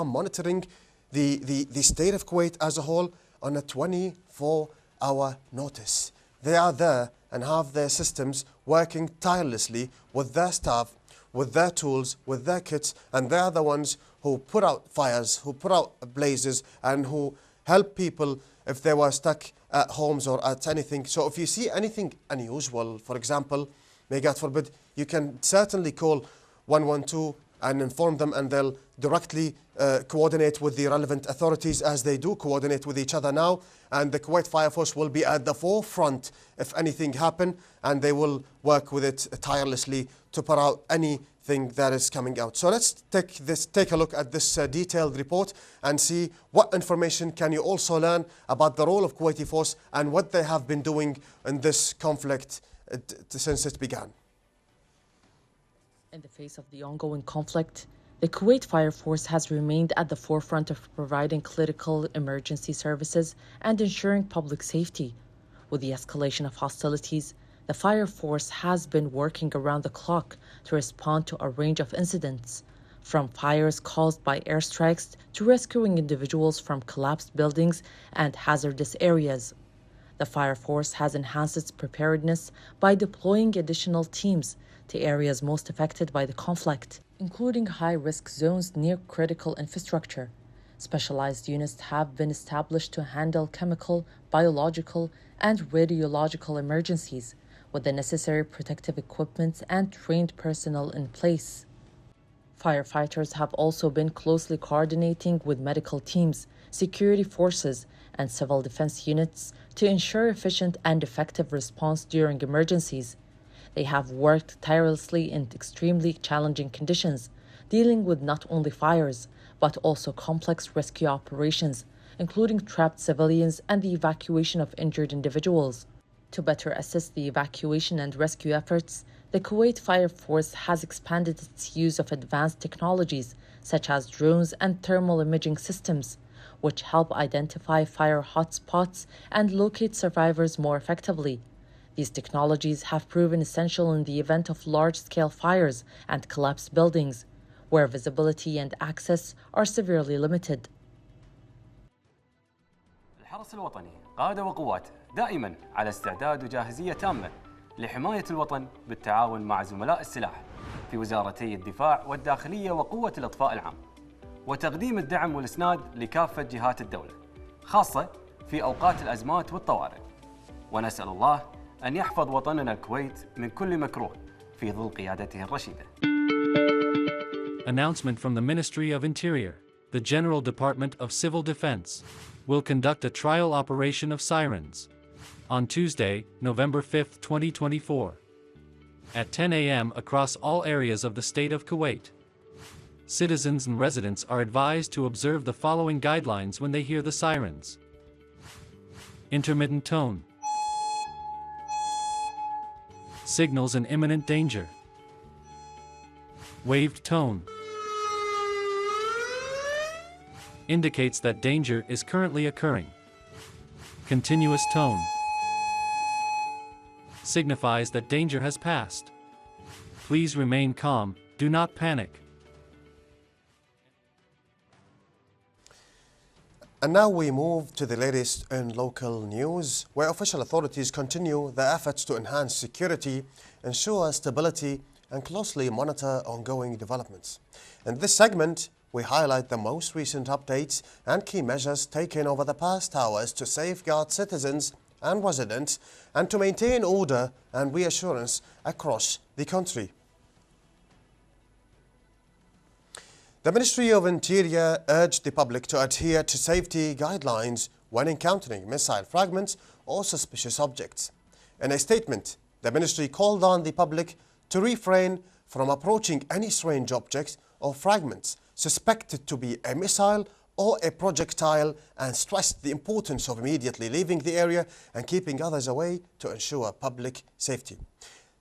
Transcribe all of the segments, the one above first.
monitoring the state of Kuwait as a whole on a 24-hour notice. They are there and have their systems working tirelessly with their staff, with their tools, with their kits, and they are the ones who put out fires, who put out blazes, and who help people if they were stuck at homes or at anything. So if you see anything unusual, for example, may God forbid, you can certainly call 112 and inform them, and they'll directly coordinate with the relevant authorities, as they do coordinate with each other now. And the Kuwait Fire Force will be at the forefront if anything happen, and they will work with it tirelessly to put out anything that is coming out. So let's take a look at this detailed report and see what information can you also learn about the role of Kuwaiti Force and what they have been doing in this conflict since it began. In the face of the ongoing conflict, the Kuwait Fire Force has remained at the forefront of providing critical emergency services and ensuring public safety. With the escalation of hostilities, the Fire Force has been working around the clock to respond to a range of incidents, from fires caused by airstrikes to rescuing individuals from collapsed buildings and hazardous areas. The Fire Force has enhanced its preparedness by deploying additional teams to areas most affected by the conflict, including high-risk zones near critical infrastructure. Specialized units have been established to handle chemical, biological, and radiological emergencies, with the necessary protective equipment and trained personnel in place. Firefighters have also been closely coordinating with medical teams, security forces, and civil defense units to ensure efficient and effective response during emergencies. They have worked tirelessly in extremely challenging conditions, dealing with not only fires, but also complex rescue operations, including trapped civilians and the evacuation of injured individuals. To better assist the evacuation and rescue efforts, the Kuwait Fire Force has expanded its use of advanced technologies such as drones and thermal imaging systems, which help identify fire hotspots and locate survivors more effectively. These technologies have proven essential in the event of large-scale fires and collapsed buildings, where visibility and access are severely limited. الحرس الوطني قادة وقوات دائما على استعداد وجاهزية تامة لحماية الوطن بالتعاون مع زملاء السلاح في وزارتي الدفاع والداخلية وقوة الإطفاء العام، وتقديم الدعم والإسناد لكافة جهات الدولة، خاصة في أوقات الأزمات والطوارئ. ونسأل الله أن يحفظ وطننا الكويت من كل مكروه في ظل قيادته الرشيدة. Announcement from the Ministry of Interior. The General Department of Civil Defense will conduct a trial operation of sirens on Tuesday, November 5, 2024, at 10 a.m. across all areas of the state of Kuwait. Citizens and residents are advised to observe the following guidelines when they hear the sirens. Intermittent tone signals an imminent danger. Waved tone indicates that danger is currently occurring. Continuous tone signifies that danger has passed. Please remain calm, do not panic. And now we move to the latest in local news, where official authorities continue their efforts to enhance security, ensure stability, and closely monitor ongoing developments. In this segment, we highlight the most recent updates and key measures taken over the past hours to safeguard citizens and residents and to maintain order and reassurance across the country. The Ministry of Interior urged the public to adhere to safety guidelines when encountering missile fragments or suspicious objects. In a statement, the ministry called on the public to refrain from approaching any strange objects or fragments suspected to be a missile or a projectile, and stressed the importance of immediately leaving the area and keeping others away to ensure public safety.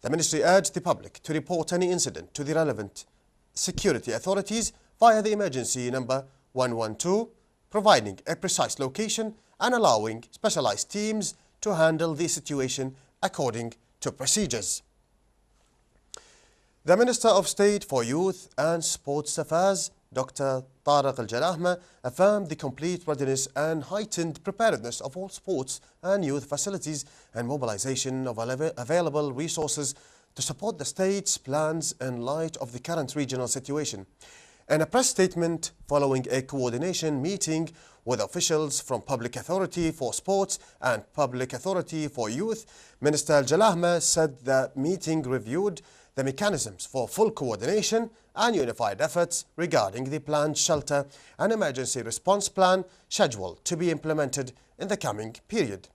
The ministry urged the public to report any incident to the relevant security authorities via the emergency number 112, providing a precise location and allowing specialized teams to handle the situation according to procedures. The Minister of State for Youth and Sports Affairs, Dr. Tariq Al-Jalahma affirmed the complete readiness and heightened preparedness of all sports and youth facilities and mobilization of available resources to support the state's plans in light of the current regional situation. In a press statement following a coordination meeting with officials from Public Authority for Sports and Public Authority for Youth, Minister Al-Jalahma said the meeting reviewed the mechanisms for full coordination and unified efforts regarding the planned shelter and emergency response plan scheduled to be implemented in the coming period.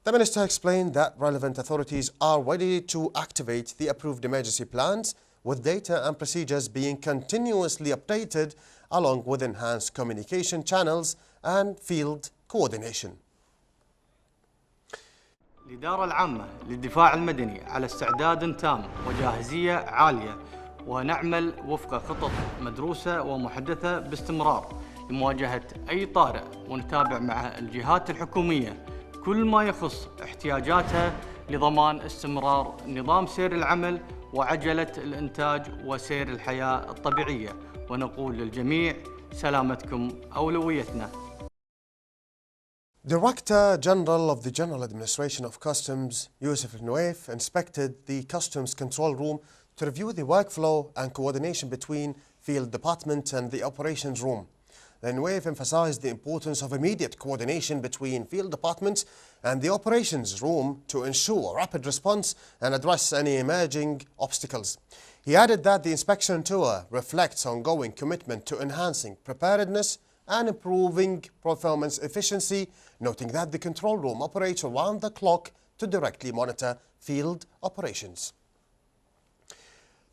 The Minister explained that relevant authorities are ready to activate the approved emergency plans, with data and procedures being continuously updated along with enhanced communication channels and field coordination. الإدارة العامة للدفاع المدني على استعداد تام وجاهزية عالية، ونعمل وفق خطط مدروسة ومحدثة باستمرار لمواجهة أي طارئ، ونتابع مع الجهات الحكومية كل ما يخص احتياجاتها لضمان استمرار نظام سير العمل وعجلة الإنتاج وسير الحياة الطبيعية، ونقول للجميع سلامتكم أولويتنا. Director General of the General Administration of Customs, Youssef Al-Nuaif, inspected the Customs Control Room to review the workflow and coordination between Field Department and the Operations Room. Al-Nuaif emphasized the importance of immediate coordination between Field Departments and the Operations Room to ensure rapid response and address any emerging obstacles. He added that the inspection tour reflects ongoing commitment to enhancing preparedness and improving performance efficiency, noting that the control room operates around the clock to directly monitor field operations.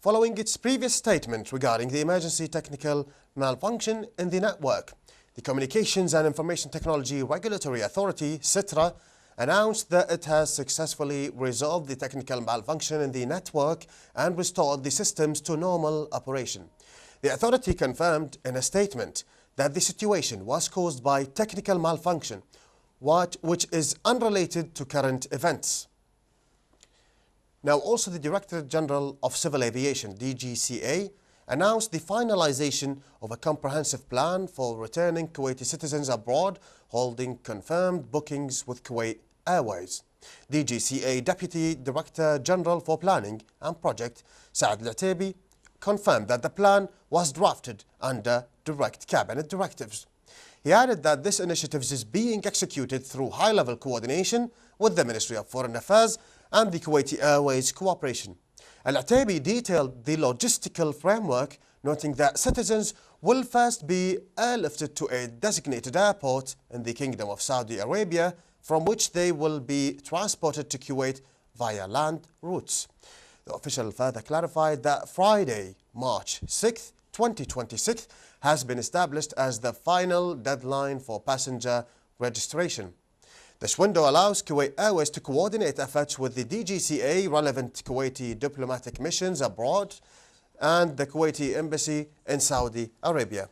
Following its previous statement regarding the emergency technical malfunction in the network, the Communications and Information Technology Regulatory Authority, CITRA, announced that it has successfully resolved the technical malfunction in the network and restored the systems to normal operation. The authority confirmed in a statement that the situation was caused by technical malfunction, which is unrelated to current events. Now, also the Director General of Civil Aviation, DGCA, announced the finalization of a comprehensive plan for returning Kuwaiti citizens abroad holding confirmed bookings with Kuwait Airways. DGCA Deputy Director General for Planning and Project, Saad Al-Ataibi, confirmed that the plan was drafted under direct cabinet directives. He added that this initiative is being executed through high-level coordination with the Ministry of Foreign Affairs and the Kuwaiti Airways Cooperation. Al-Ataibi detailed the logistical framework, noting that citizens will first be airlifted to a designated airport in the Kingdom of Saudi Arabia, from which they will be transported to Kuwait via land routes. The official further clarified that Friday, March 6, 2026, has been established as the final deadline for passenger registration. This window allows Kuwait Airways to coordinate efforts with the DGCA, relevant Kuwaiti diplomatic missions abroad, and the Kuwaiti Embassy in Saudi Arabia.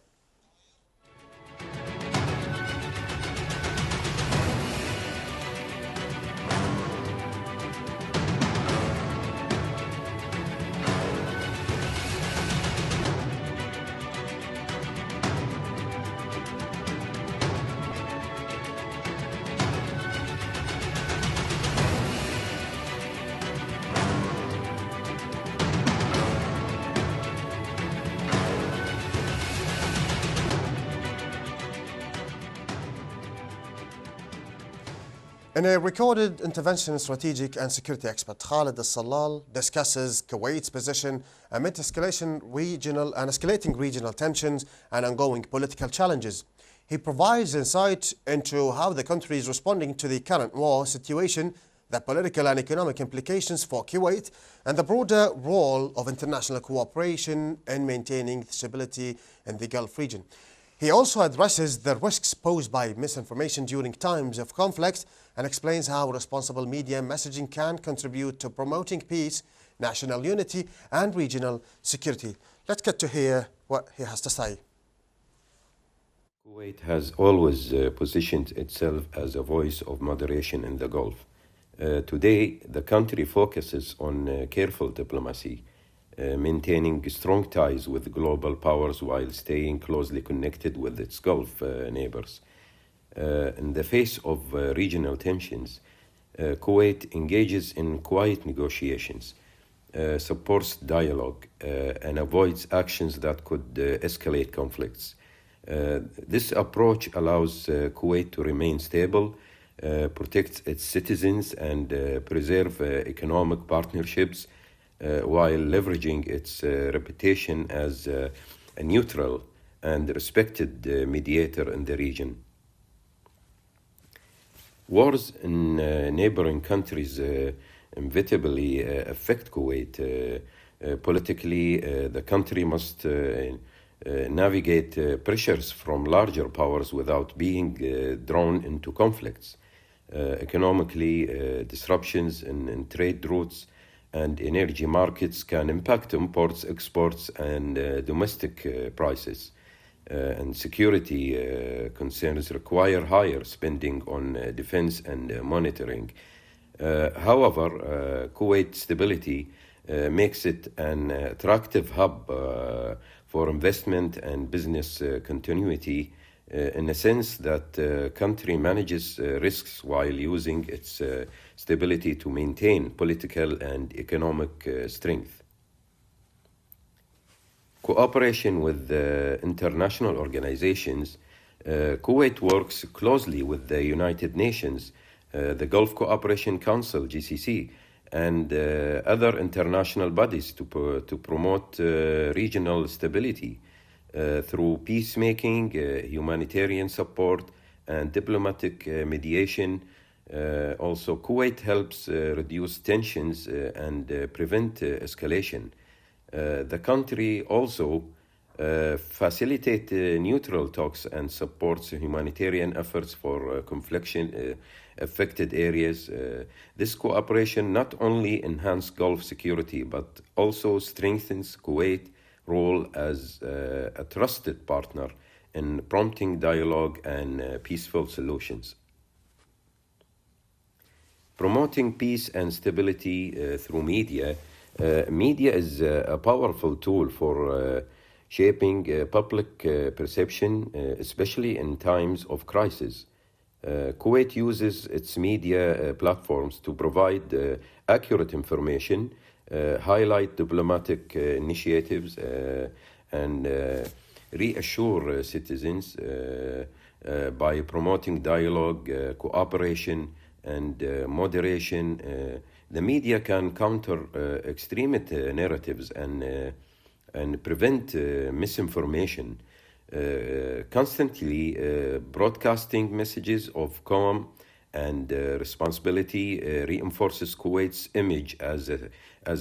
In a recorded intervention, strategic and security expert Khalid Al-Salal discusses Kuwait's position amid escalating regional tensions and ongoing political challenges. He provides insight into how the country is responding to the current war situation, the political and economic implications for Kuwait, and the broader role of international cooperation in maintaining stability in the Gulf region. He also addresses the risks posed by misinformation during times of conflict and explains how responsible media messaging can contribute to promoting peace, national unity, and regional security. Let's get to hear what he has to say. Kuwait has always positioned itself as a voice of moderation in the Gulf. Today, the country focuses on careful diplomacy, maintaining strong ties with global powers while staying closely connected with its Gulf neighbors. In the face of regional tensions, Kuwait engages in quiet negotiations, supports dialogue, and avoids actions that could escalate conflicts. This approach allows Kuwait to remain stable, protect its citizens, and preserve economic partnerships while leveraging its reputation as a neutral and respected mediator in the region. Wars in neighboring countries inevitably affect Kuwait. Politically, the country must navigate pressures from larger powers without being drawn into conflicts. Economically, disruptions in trade routes and energy markets can impact imports, exports, and domestic prices. And security concerns require higher spending on defense and monitoring. However, Kuwait's stability makes it an attractive hub for investment and business continuity, in a sense that the country manages risks while using its stability to maintain political and economic strength. Cooperation with international organizations. Kuwait works closely with the United Nations, the Gulf Cooperation Council, GCC, and other international bodies to promote regional stability through peacemaking, humanitarian support, and diplomatic mediation. Also, Kuwait helps reduce tensions and prevent escalation. The country also facilitates neutral talks and supports humanitarian efforts for conflict-affected areas. This cooperation not only enhances Gulf security but also strengthens Kuwait's role as a trusted partner in prompting dialogue and peaceful solutions. Promoting peace and stability through media. Media is a powerful tool for shaping public perception, especially in times of crisis. Kuwait uses its media platforms to provide accurate information, highlight diplomatic initiatives, and reassure citizens by promoting dialogue, cooperation, and moderation. The media can counter extremist narratives and prevent misinformation. Constantly broadcasting messages of calm and responsibility reinforces Kuwait's image as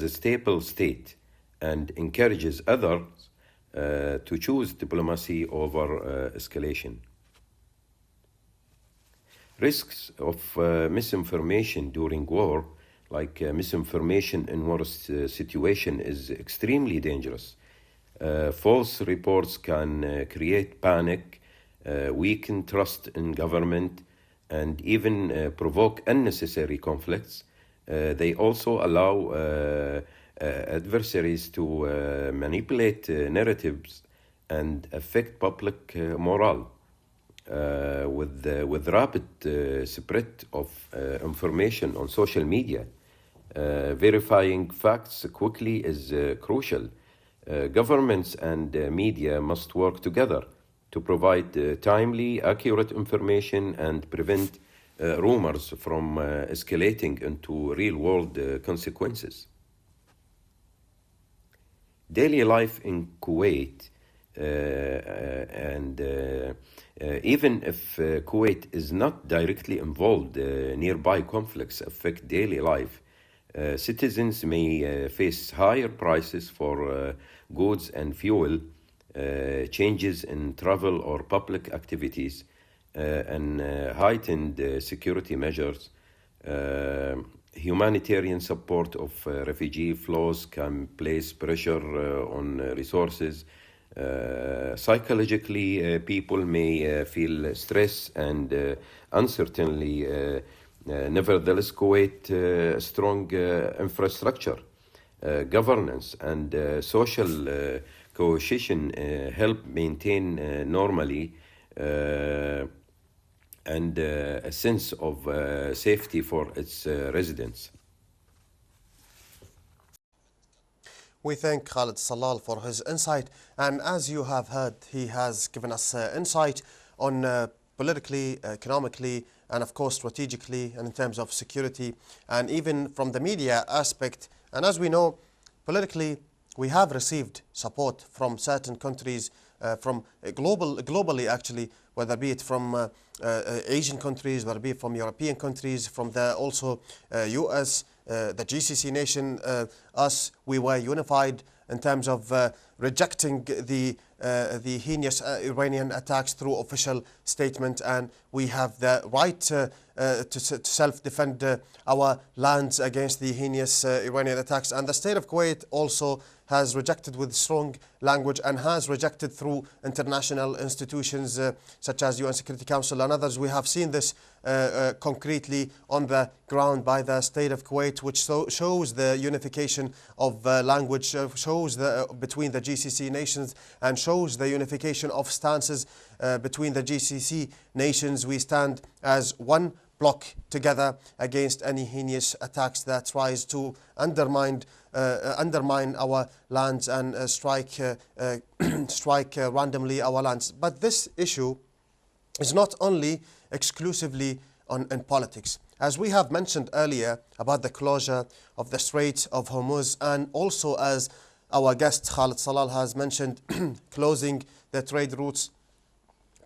a stable state and encourages others to choose diplomacy over escalation. Risks of misinformation during war, like misinformation in war situation, is extremely dangerous. False reports can create panic, weaken trust in government, and even provoke unnecessary conflicts. They also allow adversaries to manipulate narratives and affect public morale. With rapid spread of information on social media, verifying facts quickly is crucial. Governments and media must work together to provide timely, accurate information and prevent rumors from escalating into real-world consequences. Daily life in Kuwait, even if Kuwait is not directly involved, nearby conflicts affect daily life. Citizens may face higher prices for goods and fuel, changes in travel or public activities, and heightened security measures. Humanitarian support of refugee flows can place pressure on resources. Psychologically, people may feel stress and uncertainty. Nevertheless, Kuwait strong infrastructure, governance and social cohesion help maintain normally and a sense of safety for its residents. We thank Khalid Salal for his insight, and as you have heard, he has given us insight on politically, economically, and of course strategically, and in terms of security, and even from the media aspect. And as we know, politically, we have received support from certain countries, from globally actually, whether be it from Asian countries, whether it be from European countries, from the also US, the GCC nation, us, we were unified in terms of rejecting the heinous Iranian attacks through official statement, and we have the right to self-defend our lands against the heinous Iranian attacks. And the state of Kuwait also has rejected with strong language and has rejected through international institutions such as UN Security Council and others. We have seen this concretely on the ground by the state of Kuwait, which shows the unification of language, shows between the GCC nations, and shows the unification of stances between the GCC nations. We stand as one block together against any heinous attacks that tries to undermine our lands and strike randomly our lands. But this issue is not only exclusively in politics. As we have mentioned earlier about the closure of the Strait of Hormuz, and also as our guest Khalid Salal has mentioned, closing the trade routes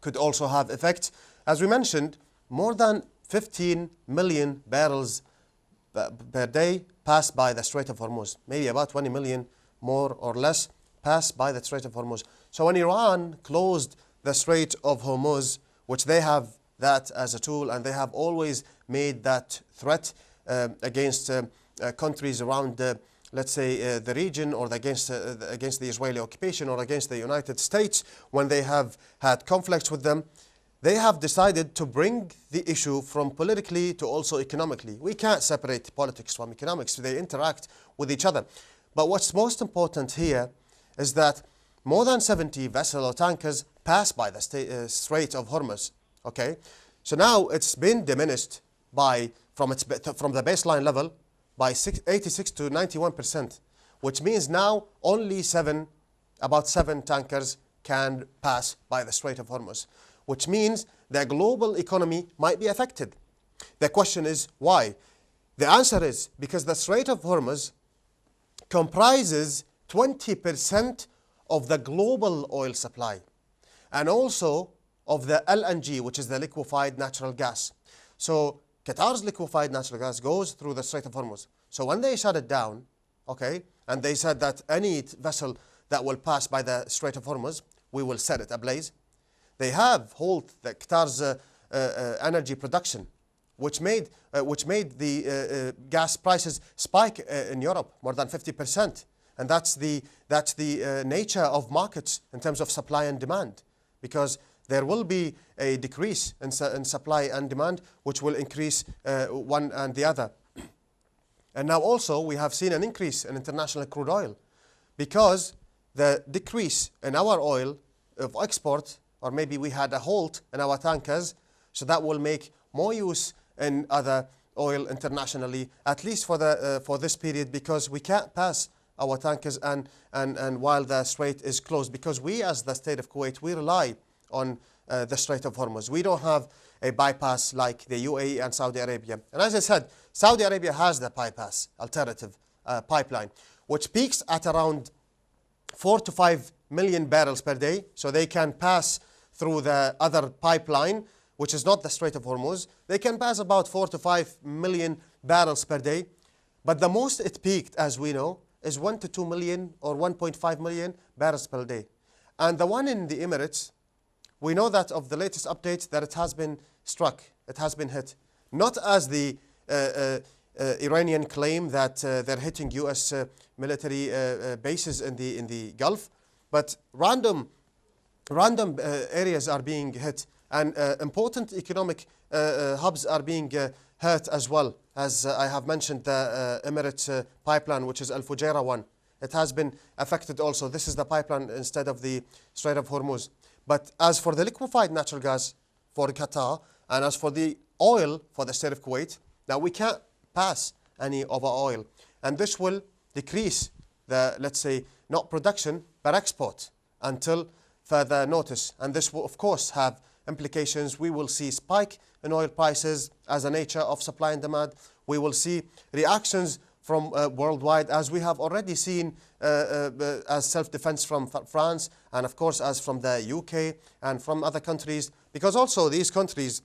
could also have effect. As we mentioned, more than 15 million barrels per day pass by the Strait of Hormuz. Maybe about 20 million more or less pass by the Strait of Hormuz. So when Iran closed the Strait of Hormuz, which they have that as a tool, and they have always made that threat against countries around, let's say, the region, or against the Israeli occupation, or against the United States, when they have had conflicts with them, they have decided to bring the issue from politically to also economically. We can't separate politics from economics. They interact with each other. But what's most important here is that more than 70 vessels or tankers pass by the Strait of Hormuz. Okay, so now it's been diminished from the baseline level by 86 to 91%, which means now only about seven tankers can pass by the Strait of Hormuz, which means the global economy might be affected. The question is why? The answer is because the Strait of Hormuz comprises 20% of the global oil supply, and also of the LNG, which is the liquefied natural gas. So Qatar's liquefied natural gas goes through the Strait of Hormuz. So when they shut it down, okay, and they said that any vessel that will pass by the Strait of Hormuz, we will set it ablaze. They have halted the Qatar's energy production, which made the gas prices spike in Europe more than 50%. And that's the nature of markets in terms of supply and demand, because there will be a decrease in supply and demand, which will increase one and the other. And now also we have seen an increase in international crude oil, because the decrease in our oil of export, or maybe we had a halt in our tankers, so that will make more use in other oil internationally, at least for this period, because we can't pass our tankers and while the strait is closed, because we as the state of Kuwait, we rely on the Strait of Hormuz. We don't have a bypass like the UAE and Saudi Arabia. And as I said, Saudi Arabia has the bypass alternative pipeline, which peaks at around 4 to 5 million barrels per day. So they can pass through the other pipeline, which is not the Strait of Hormuz. They can pass about 4 to 5 million barrels per day. But the most it peaked, as we know, is 1 to 2 million or 1.5 million barrels per day. And the one in the Emirates, we know that of the latest updates that it has been struck, it has been hit. Not as the Iranian claim that they're hitting US military bases in the Gulf, but random areas are being hit, and important economic hubs are being hurt as well. as I have mentioned, the Emirates pipeline, which is Al Fujairah one. It has been affected also. This is the pipeline instead of the Strait of Hormuz. But as for the liquefied natural gas for Qatar, and as for the oil for the state of Kuwait, now we can't pass any of our oil. And this will decrease the, let's say, not production, but export until further notice. And this will, of course, have implications. We will see spike in oil prices as a nature of supply and demand. We will see reactions from worldwide, as we have already seen as self-defense from France, and of course as from the UK and from other countries, because also these countries,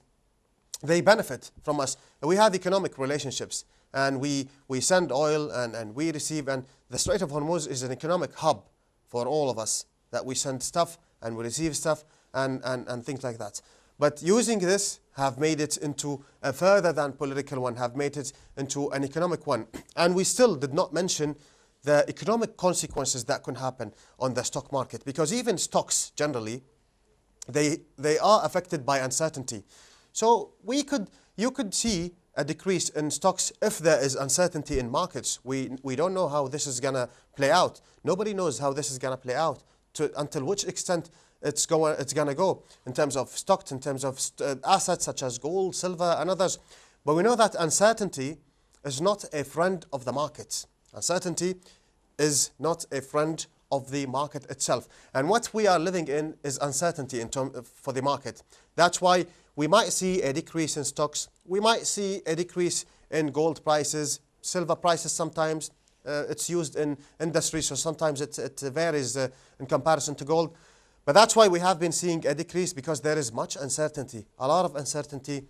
they benefit from us. We have economic relationships, and we send oil and we receive, and the Strait of Hormuz is an economic hub for all of us, that we send stuff and we receive stuff and things like that. But using this have made it into a further than political one, have made it into an economic one. And we still did not mention the economic consequences that can happen on the stock market, because even stocks generally, they are affected by uncertainty. So you could see a decrease in stocks if there is uncertainty in markets. We don't know how this is going to play out. Nobody knows how this is going to play out, until which extent it's going to go in terms of stocks, in terms of assets such as gold, silver and others. But we know that uncertainty is not a friend of the markets. Uncertainty is not a friend of the market itself. And what we are living in is uncertainty for the market. That's why we might see a decrease in stocks. We might see a decrease in gold prices, silver prices sometimes. It's used in industry, so sometimes it varies in comparison to gold. But that's why we have been seeing a decrease, because there is much uncertainty, a lot of uncertainty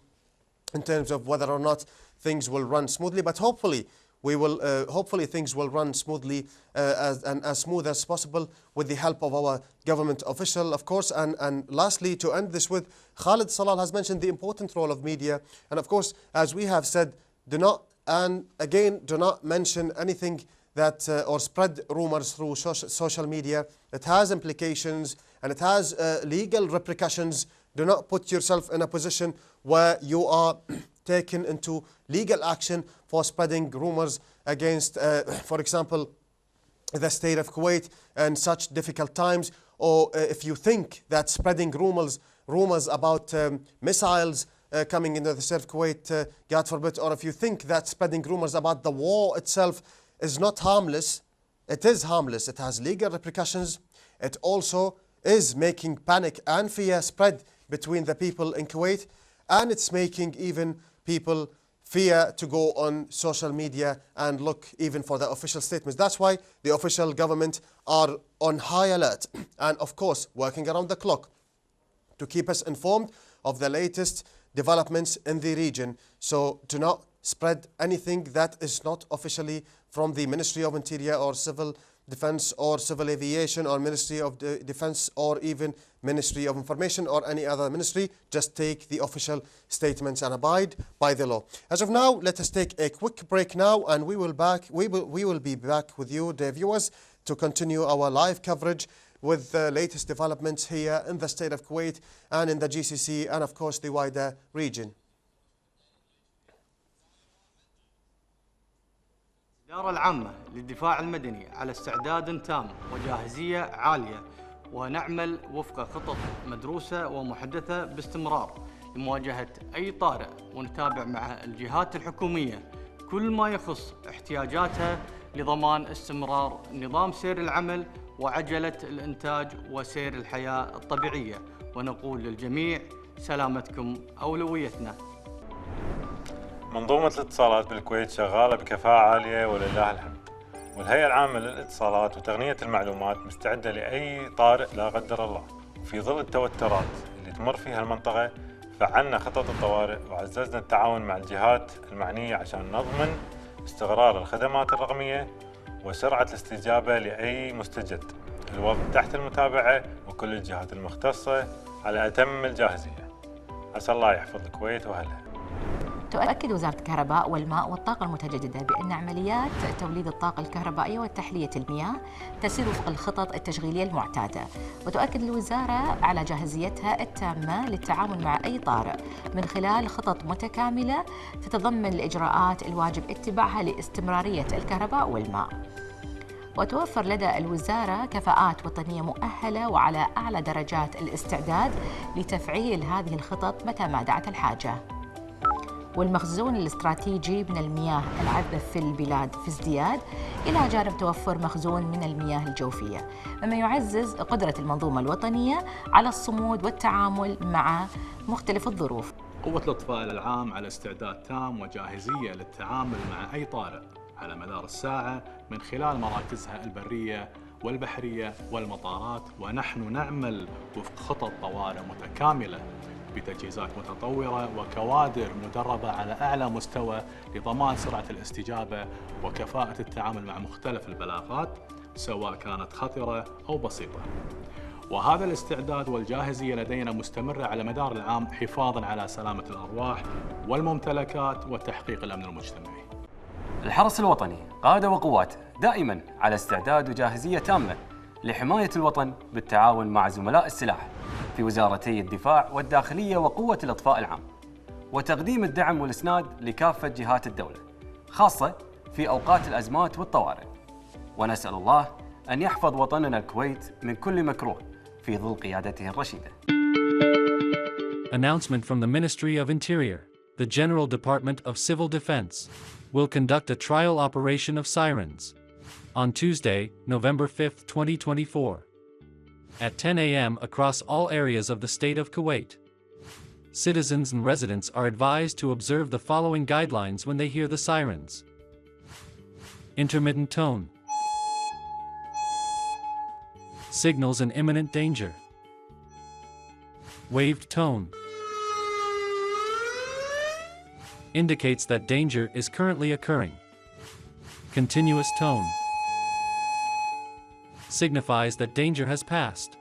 in terms of whether or not things will run smoothly. But hopefully, hopefully things will run smoothly and as smooth as possible with the help of our government official, of course. And lastly, to end this with, Khalid Salal has mentioned the important role of media. And of course, as we have said, do not mention anything that or spread rumors through social media. It has implications and it has legal repercussions. Do not put yourself in a position where you are taken into legal action for spreading rumors against, for example, the state of Kuwait in such difficult times. Or if you think that spreading rumors about missiles coming into the state of Kuwait, God forbid, or if you think that spreading rumors about the war itself is not harmless, it is harmless. It has legal repercussions. It also is making panic and fear spread between the people in Kuwait, and it's making even people fear to go on social media and look even for the official statements. That's why the official government are on high alert and of course working around the clock to keep us informed of the latest developments in the region. So do not spread anything that is not officially from the Ministry of Interior or Civil Defense or Civil Aviation or Ministry of Defense or even Ministry of Information or any other ministry. Just take the official statements and abide by the law. As of now, let us take a quick break now, and we will be back with you, dear viewers, to continue our live coverage with the latest developments here in the state of Kuwait and in the GCC and of course the wider region. الإدارة العامة للدفاع المدني على استعداد تام وجاهزية عالية، ونعمل وفق خطط مدروسة ومحدثة باستمرار لمواجهة أي طارئ، ونتابع مع الجهات الحكومية كل ما يخص احتياجاتها لضمان استمرار نظام سير العمل وعجلة الإنتاج وسير الحياة الطبيعية، ونقول للجميع سلامتكم أولويتنا. منظومة الاتصالات بالكويت شغالة بكفاءة عالية ولله الحمد، والهيئة العامة للاتصالات وتقنية المعلومات مستعدة لأي طارئ لا قدر الله. وفي ظل التوترات اللي تمر فيها المنطقة، فعلنا خطط الطوارئ وعززنا التعاون مع الجهات المعنية عشان نضمن استقرار الخدمات الرقمية وسرعة الاستجابة لأي مستجد. الوضع تحت المتابعة وكل الجهات المختصة على أتم الجاهزية. عسى الله يحفظ الكويت وأهلها. وتؤكد وزارة الكهرباء والماء والطاقة المتجددة بأن عمليات توليد الطاقة الكهربائية وتحلية المياه تسير وفق الخطط التشغيلية المعتادة. وتؤكد الوزارة على جاهزيتها التامة للتعامل مع أي طارئ من خلال خطط متكاملة تتضمن الإجراءات الواجب اتباعها لاستمرارية الكهرباء والماء. وتوفر لدى الوزارة كفاءات وطنية مؤهلة وعلى أعلى درجات الاستعداد لتفعيل هذه الخطط متى ما دعت الحاجة. والمخزون الاستراتيجي من المياه العذبة في البلاد في ازدياد، إلى جانب توفر مخزون من المياه الجوفية، مما يعزز قدرة المنظومة الوطنية على الصمود والتعامل مع مختلف الظروف. قوة الإطفاء العام على استعداد تام وجاهزية للتعامل مع أي طارئ على مدار الساعة من خلال مراكزها البرية والبحرية والمطارات، ونحن نعمل وفق خطط طوارئ متكاملة بتجهيزات متطورة وكوادر مدربة على أعلى مستوى لضمان سرعة الاستجابة وكفاءة التعامل مع مختلف البلاغات سواء كانت خطرة أو بسيطة. وهذا الاستعداد والجاهزية لدينا مستمرة على مدار العام حفاظاً على سلامة الأرواح والممتلكات وتحقيق الأمن المجتمعي. الحرس الوطني قادة وقوات دائما على استعداد وجاهزية تامة لحماية الوطن بالتعاون مع زملاء السلاح في وزارتي الدفاع والداخلية وقوة الإطفاء العام، وتقديم الدعم والإسناد لكافة جهات الدولة خاصة في أوقات الأزمات والطوارئ. ونسأل الله أن يحفظ وطننا الكويت من كل مكروه في ظل قيادته الرشيدة. Announcement from the Ministry of Interior. The General Department of Civil Defense will conduct a trial operation of sirens on Tuesday, November 5, 2024, at 10 a.m. across all areas of the state of Kuwait. Citizens and residents are advised to observe the following guidelines when they hear the sirens. Intermittent tone. Signals an imminent danger. Waved tone. Indicates that danger is currently occurring. Continuous tone. Signifies that danger has passed.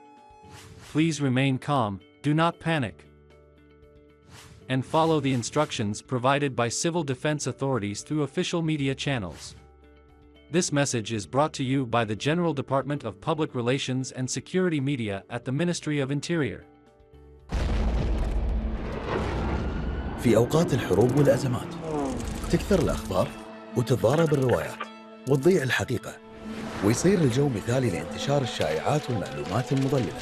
Please remain calm, do not panic, and follow the instructions provided by civil defense authorities through official media channels. This message is brought to you by the General Department of Public Relations and Security Media at the Ministry of Interior. في أوقات الحروب والأزمات تكثر الأخبار وتتضارب الروايات وتضيع الحقيقة، ويصير الجو مثالي لانتشار الشائعات والمعلومات المضللة.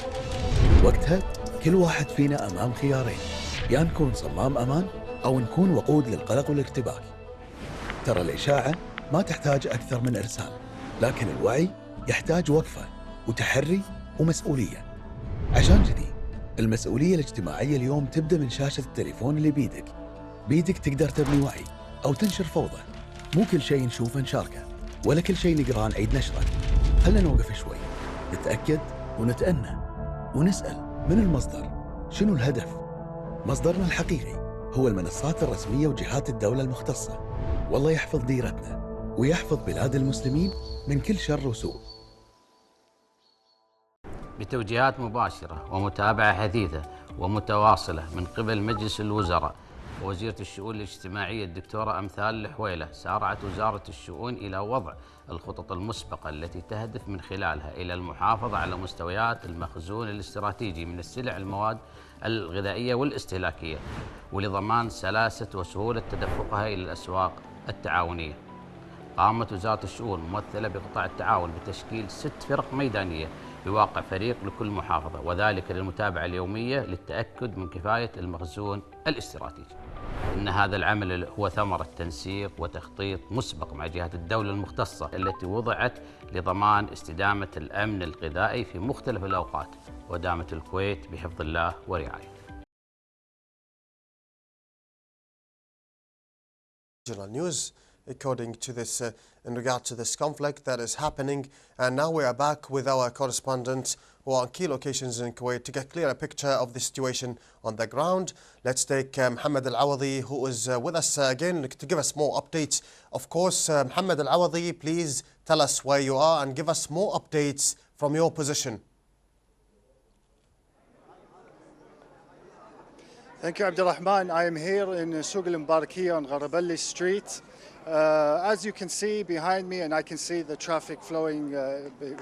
وقتها كل واحد فينا أمام خيارين، يا نكون صمام أمان أو نكون وقود للقلق والارتباك. ترى الإشاعة ما تحتاج أكثر من إرسال، لكن الوعي يحتاج وقفة وتحري ومسؤولية. عشان كذي المسؤولية الاجتماعية اليوم تبدأ من شاشة التليفون اللي بيدك تقدر تبني وعي أو تنشر فوضى. مو كل شيء نشوفه نشاركه، ولا كل شيء نقرأ نعيد نشره. خلنا نوقف شوي، نتأكد ونتأنى ونسأل من المصدر، شنو الهدف؟ مصدرنا الحقيقي هو المنصات الرسمية وجهات الدولة المختصة. والله يحفظ ديرتنا ويحفظ بلاد المسلمين من كل شر وسوء. بتوجيهات مباشرة ومتابعة حثيثة ومتواصلة من قبل مجلس الوزراء ووزيرة الشؤون الاجتماعية الدكتورة أمثال الحويلة، سارعت وزارة الشؤون إلى وضع الخطط المسبقة التي تهدف من خلالها إلى المحافظة على مستويات المخزون الاستراتيجي من السلع المواد الغذائية والاستهلاكية، ولضمان سلاسة وسهولة تدفقها إلى الأسواق التعاونية. قامت وزارة الشؤون ممثلة بقطاع التعاون بتشكيل 6 فرق ميدانية بواقع فريق لكل محافظة، وذلك للمتابعة اليومية للتأكد من كفاية المخزون الاستراتيجي. إن هذا العمل هو ثمرة تنسيق وتخطيط مسبق مع جهات الدولة المختصة التي وضعت لضمان استدامة الأمن الغذائي في مختلف الأوقات، ودامت الكويت بحفظ الله ورعايته. News according to this in regard to this conflict that is happening, and now we are back with our correspondents who are on key locations in Kuwait to get clearer picture of the situation on the ground. Let's take Mohammed Al-Awadi, who is with us again to give us more updates. Of course, Mohammed Al-Awadi, please tell us where you are and give us more updates from your position. Thank you, Abdulrahman. I am here in Souq al-Mbarakiyya on Gharabali Street. As you can see behind me, and I can see the traffic flowing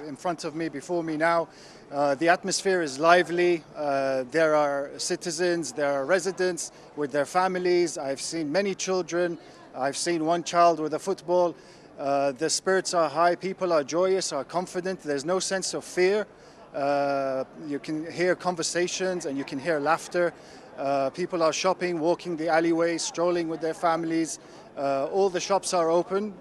in front of me, before me now, the atmosphere is lively. There are citizens, there are residents with their families. I've seen many children. I've seen one child with a football. The spirits are high, people are joyous, are confident. There's no sense of fear. You can hear conversations and you can hear laughter. People are shopping, walking the alleyways, strolling with their families. All the shops are open.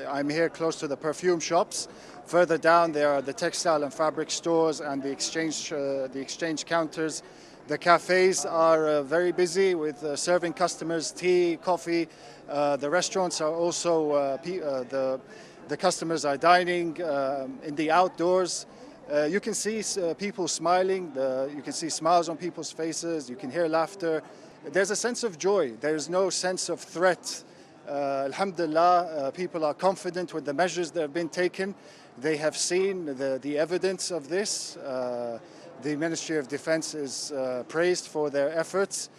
I'm here close to the perfume shops. Further down there are the textile and fabric stores and the exchange counters. The cafes are very busy with serving customers tea, coffee. The restaurants are also, the customers are dining in the outdoors. You can see people smiling, you can see smiles on people's faces, you can hear laughter. There's a sense of joy, there's no sense of threat. Alhamdulillah, people are confident with the measures that have been taken. They have seen the evidence of this. The Ministry of Defense is praised for their efforts,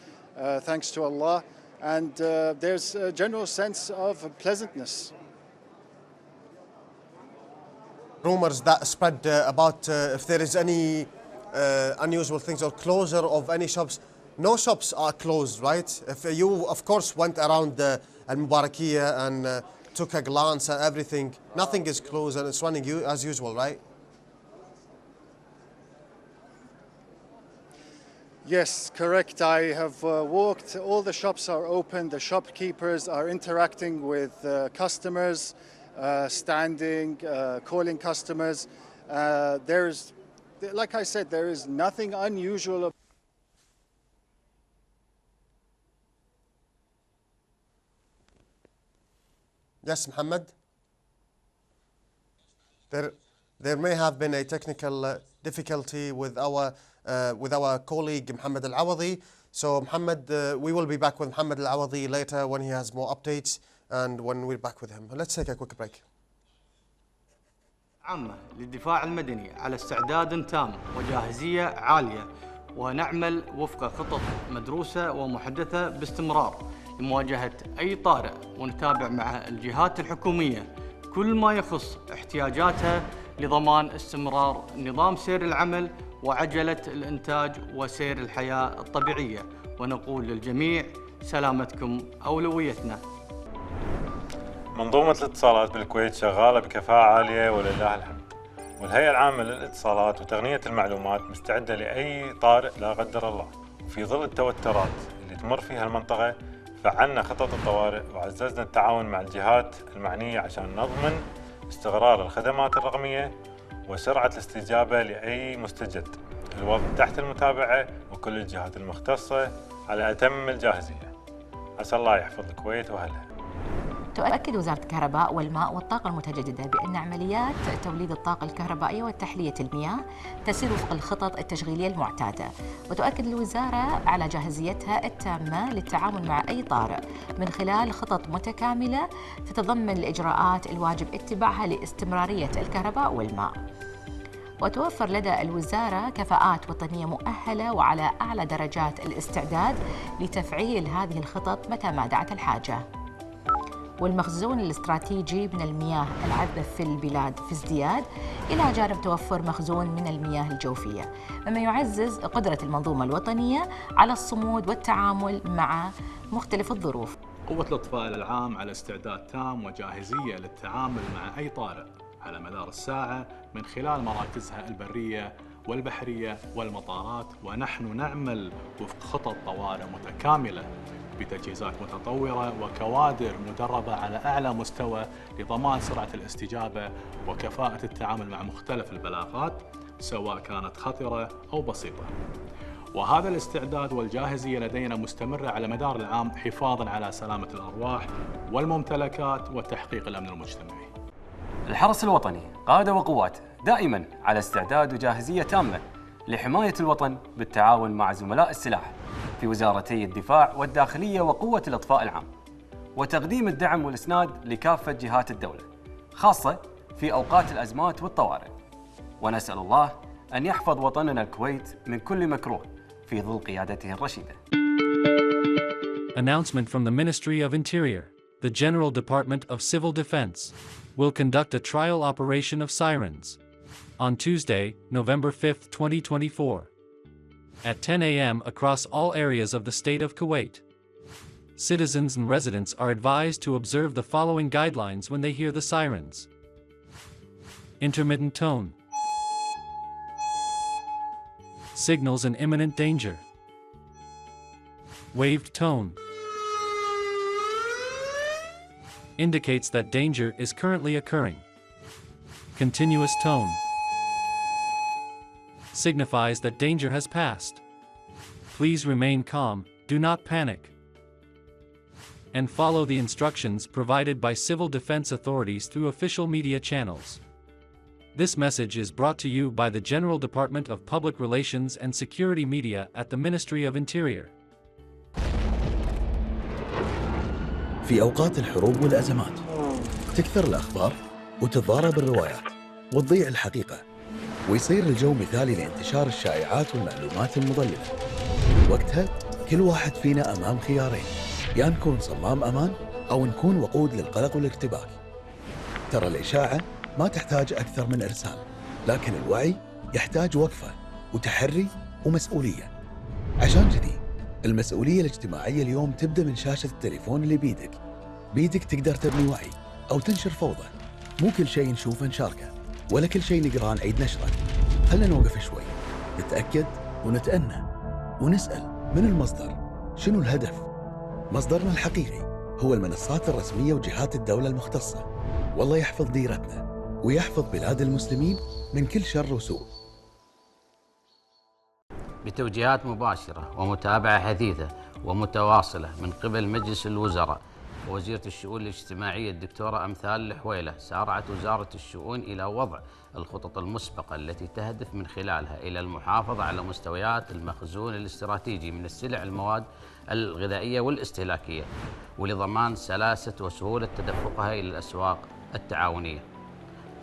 thanks to Allah. And there's a general sense of pleasantness. Rumors that spread about if there is any unusual things or closure of any shops. No shops are closed, right? If you, of course, went around Al-Mubarakiyya and took a glance at everything, nothing is closed and it's running as usual, right? Yes, correct. I have walked, all the shops are open, the shopkeepers are interacting with customers, standing, calling customers. There's, like I said, there is nothing unusual. Yes, Muhammad? There may have been a technical difficulty with our colleague Muhammad Al-Awadi. So Muhammad, we will be back with Muhammad Al-Awadi later when he has more updates and when we're back with him. Let's take a quick break. عامة للدفاع المدني على استعداد تام وجاهزية عالية، ونعمل وفق خطط مدروسة ومحدثة باستمرار لمواجهة أي طارئ، ونتابع مع الجهات الحكومية كل ما يخص احتياجاتها لضمان استمرار نظام سير العمل وعجلة الإنتاج وسير الحياة الطبيعية، ونقول للجميع سلامتكم أولويتنا. منظومة الاتصالات بالكويت شغالة بكفاءة عالية ولله الحمد، والهيئة العامة للاتصالات وتقنية المعلومات مستعدة لأي طارئ لا قدر الله. في ظل التوترات اللي تمر فيها المنطقة فعلنا خطط الطوارئ وعززنا التعاون مع الجهات المعنية عشان نضمن استقرار الخدمات الرقمية وسرعة الاستجابة لأي مستجد. الوضع تحت المتابعة وكل الجهات المختصة على أتم الجاهزية. عسى الله يحفظ الكويت وأهلها. تؤكد وزارة الكهرباء والماء والطاقة المتجددة بأن عمليات توليد الطاقة الكهربائية وتحلية المياه تسير وفق الخطط التشغيلية المعتادة، وتؤكد الوزارة على جاهزيتها التامة للتعامل مع أي طارئ من خلال خطط متكاملة تتضمن الإجراءات الواجب اتباعها لاستمرارية الكهرباء والماء. وتوفر لدى الوزارة كفاءات وطنية مؤهلة وعلى أعلى درجات الاستعداد لتفعيل هذه الخطط متى ما دعت الحاجة. والمخزون الاستراتيجي من المياه العذبة في البلاد في ازدياد، إلى جانب توفر مخزون من المياه الجوفية، مما يعزز قدرة المنظومة الوطنية على الصمود والتعامل مع مختلف الظروف. قوة الإطفاء العام على استعداد تام وجاهزية للتعامل مع أي طارئ على مدار الساعة من خلال مراكزها البرية والبحرية والمطارات، ونحن نعمل وفق خطط طوارئ متكاملة بتجهيزات متطورة وكوادر مدربة على أعلى مستوى لضمان سرعة الاستجابة وكفاءة التعامل مع مختلف البلاغات سواء كانت خطرة أو بسيطة. وهذا الاستعداد والجاهزية لدينا مستمرة على مدار العام حفاظاً على سلامة الأرواح والممتلكات وتحقيق الأمن المجتمعي. الحرس الوطني قادة وقوات دائماً على استعداد وجاهزية تامة لحماية الوطن بالتعاون مع زملاء السلاح في وزارتي الدفاع والداخلية وقوة الإطفاء العام، وتقديم الدعم والإسناد لكافة جهات الدولة، خاصة في أوقات الأزمات والطوارئ. ونسأل الله أن يحفظ وطننا الكويت من كل مكروه في ظل قيادته الرشيدة. Announcement from the Ministry of Interior. The General Department of Civil Defense will conduct a trial operation of sirens on Tuesday, November 5, 2024, at 10 a.m. across all areas of the state of Kuwait. Citizens and residents are advised to observe the following guidelines when they hear the sirens. Intermittent tone signals an imminent danger. Waved tone indicates that danger is currently occurring. Continuous tone signifies that danger has passed. Please remain calm, do not panic, and follow the instructions provided by civil defense authorities through official media channels. This message is brought to you by the General Department of Public Relations and Security Media at the Ministry of Interior. في أوقات الحروب والأزمات تكثر الأخبار وتتضارب الروايات وتضيع الحقيقة، ويصير الجو مثالي لانتشار الشائعات والمعلومات المضللة. وقتها كل واحد فينا أمام خيارين، يا نكون صمام أمان أو نكون وقود للقلق والارتباك. ترى الإشاعة ما تحتاج أكثر من إرسال، لكن الوعي يحتاج وقفة وتحري ومسؤولية. عشان كذي المسؤولية الاجتماعية اليوم تبدأ من شاشة التليفون اللي بيدك تقدر تبني وعي أو تنشر فوضى. مو كل شيء نشوفه نشاركه، ولا كل شيء نقرأ نعيد نشره. خلنا نوقف شوي، نتأكد ونتأنى ونسأل من المصدر، شنو الهدف؟ مصدرنا الحقيقي هو المنصات الرسمية وجهات الدولة المختصة. والله يحفظ ديرتنا ويحفظ بلاد المسلمين من كل شر وسوء. بتوجيهات مباشرة ومتابعة حثيثة ومتواصلة من قبل مجلس الوزراء ووزيرة الشؤون الاجتماعية الدكتورة أمثال الحويلة، سارعت وزارة الشؤون إلى وضع الخطط المسبقة التي تهدف من خلالها إلى المحافظة على مستويات المخزون الاستراتيجي من السلع المواد الغذائية والاستهلاكية، ولضمان سلاسة وسهولة تدفقها إلى الأسواق التعاونية.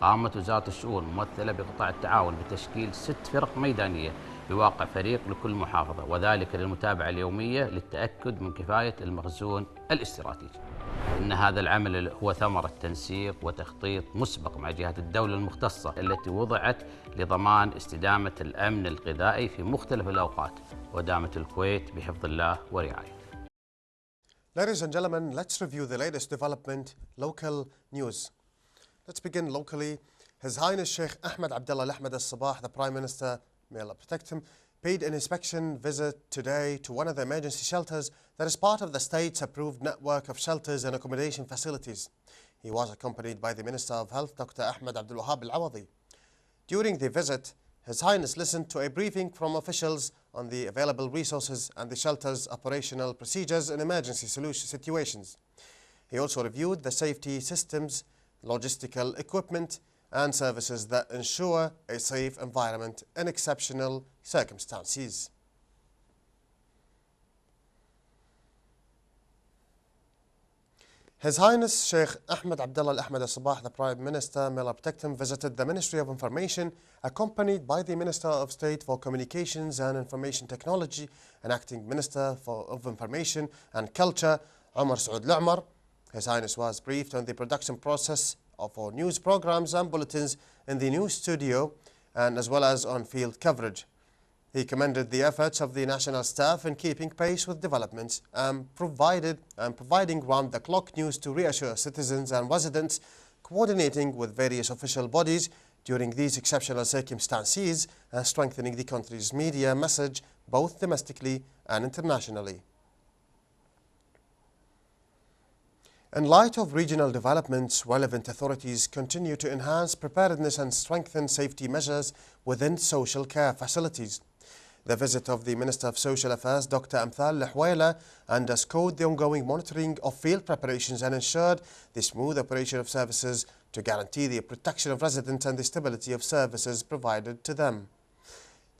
قامت وزارة الشؤون ممثلة بقطاع التعاون بتشكيل 6 فرق ميدانية بواقع فريق لكل محافظة، وذلك للمتابعة اليومية للتأكد من كفاية المخزون الاستراتيجي. إن هذا العمل هو ثمرة تنسيق وتخطيط مسبق مع جهات الدولة المختصة التي وضعت لضمان استدامة الأمن الغذائي في مختلف الأوقات، ودامت الكويت بحفظ الله ورعايته. Ladies and gentlemen, let's review the latest development, local news. Let's begin locally. His Highness Sheikh Ahmed Abdullah Al Ahmed Al Sabah, the Prime Minister, may Allah protect him, paid an inspection visit today to one of the emergency shelters that is part of the state's approved network of shelters and accommodation facilities. He was accompanied by the Minister of Health, Dr. Ahmed Abdul Wahab Al Awadi. During the visit, His Highness listened to a briefing from officials on the available resources and the shelter's operational procedures in emergency situations. He also reviewed the safety systems, logistical equipment, and services that ensure a safe environment in exceptional circumstances. His Highness Sheikh Ahmed Abdullah Al Ahmed Al Sabah, the Prime Minister, may Allah protect him, visited the Ministry of Information, accompanied by the Minister of State for Communications and Information Technology and Acting Minister of Information and Culture, Omar Saud Al-Umar. His Highness was briefed on the production process for news programs and bulletins in the news studio and as well as on field coverage. He commended the efforts of the national staff in keeping pace with developments and providing round-the-clock news to reassure citizens and residents, coordinating with various official bodies during these exceptional circumstances and strengthening the country's media message both domestically and internationally. In light of regional developments, relevant authorities continue to enhance preparedness and strengthen safety measures within social care facilities. The visit of the Minister of Social Affairs, Dr. Amthal Al-Huwaila, underscored the ongoing monitoring of field preparations and ensured the smooth operation of services to guarantee the protection of residents and the stability of services provided to them.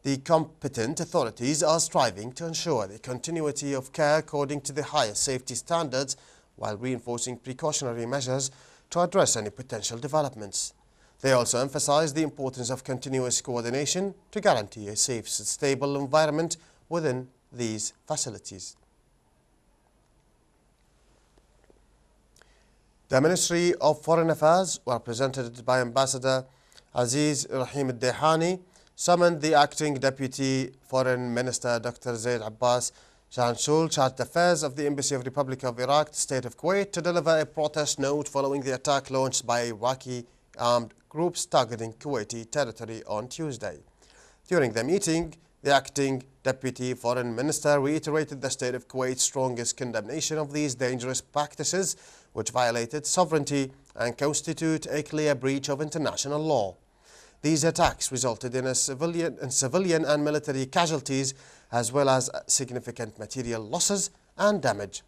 The competent authorities are striving to ensure the continuity of care according to the highest safety standards while reinforcing precautionary measures to address any potential developments. They also emphasized the importance of continuous coordination to guarantee a safe, stable environment within these facilities. The Ministry of Foreign Affairs, represented by Ambassador Aziz Rahim al-Dehani, summoned the acting Deputy Foreign Minister Dr. Zaid Abbas Shanshul, Chargé d'Affaires of the Embassy of the Republic of Iraq, State of Kuwait, to deliver a protest note following the attack launched by Iraqi armed groups targeting Kuwaiti territory on Tuesday. During the meeting, the acting Deputy Foreign Minister reiterated the State of Kuwait's strongest condemnation of these dangerous practices, which violated sovereignty and constitute a clear breach of international law. These attacks resulted in civilian and military casualties, as well as significant material losses and damage.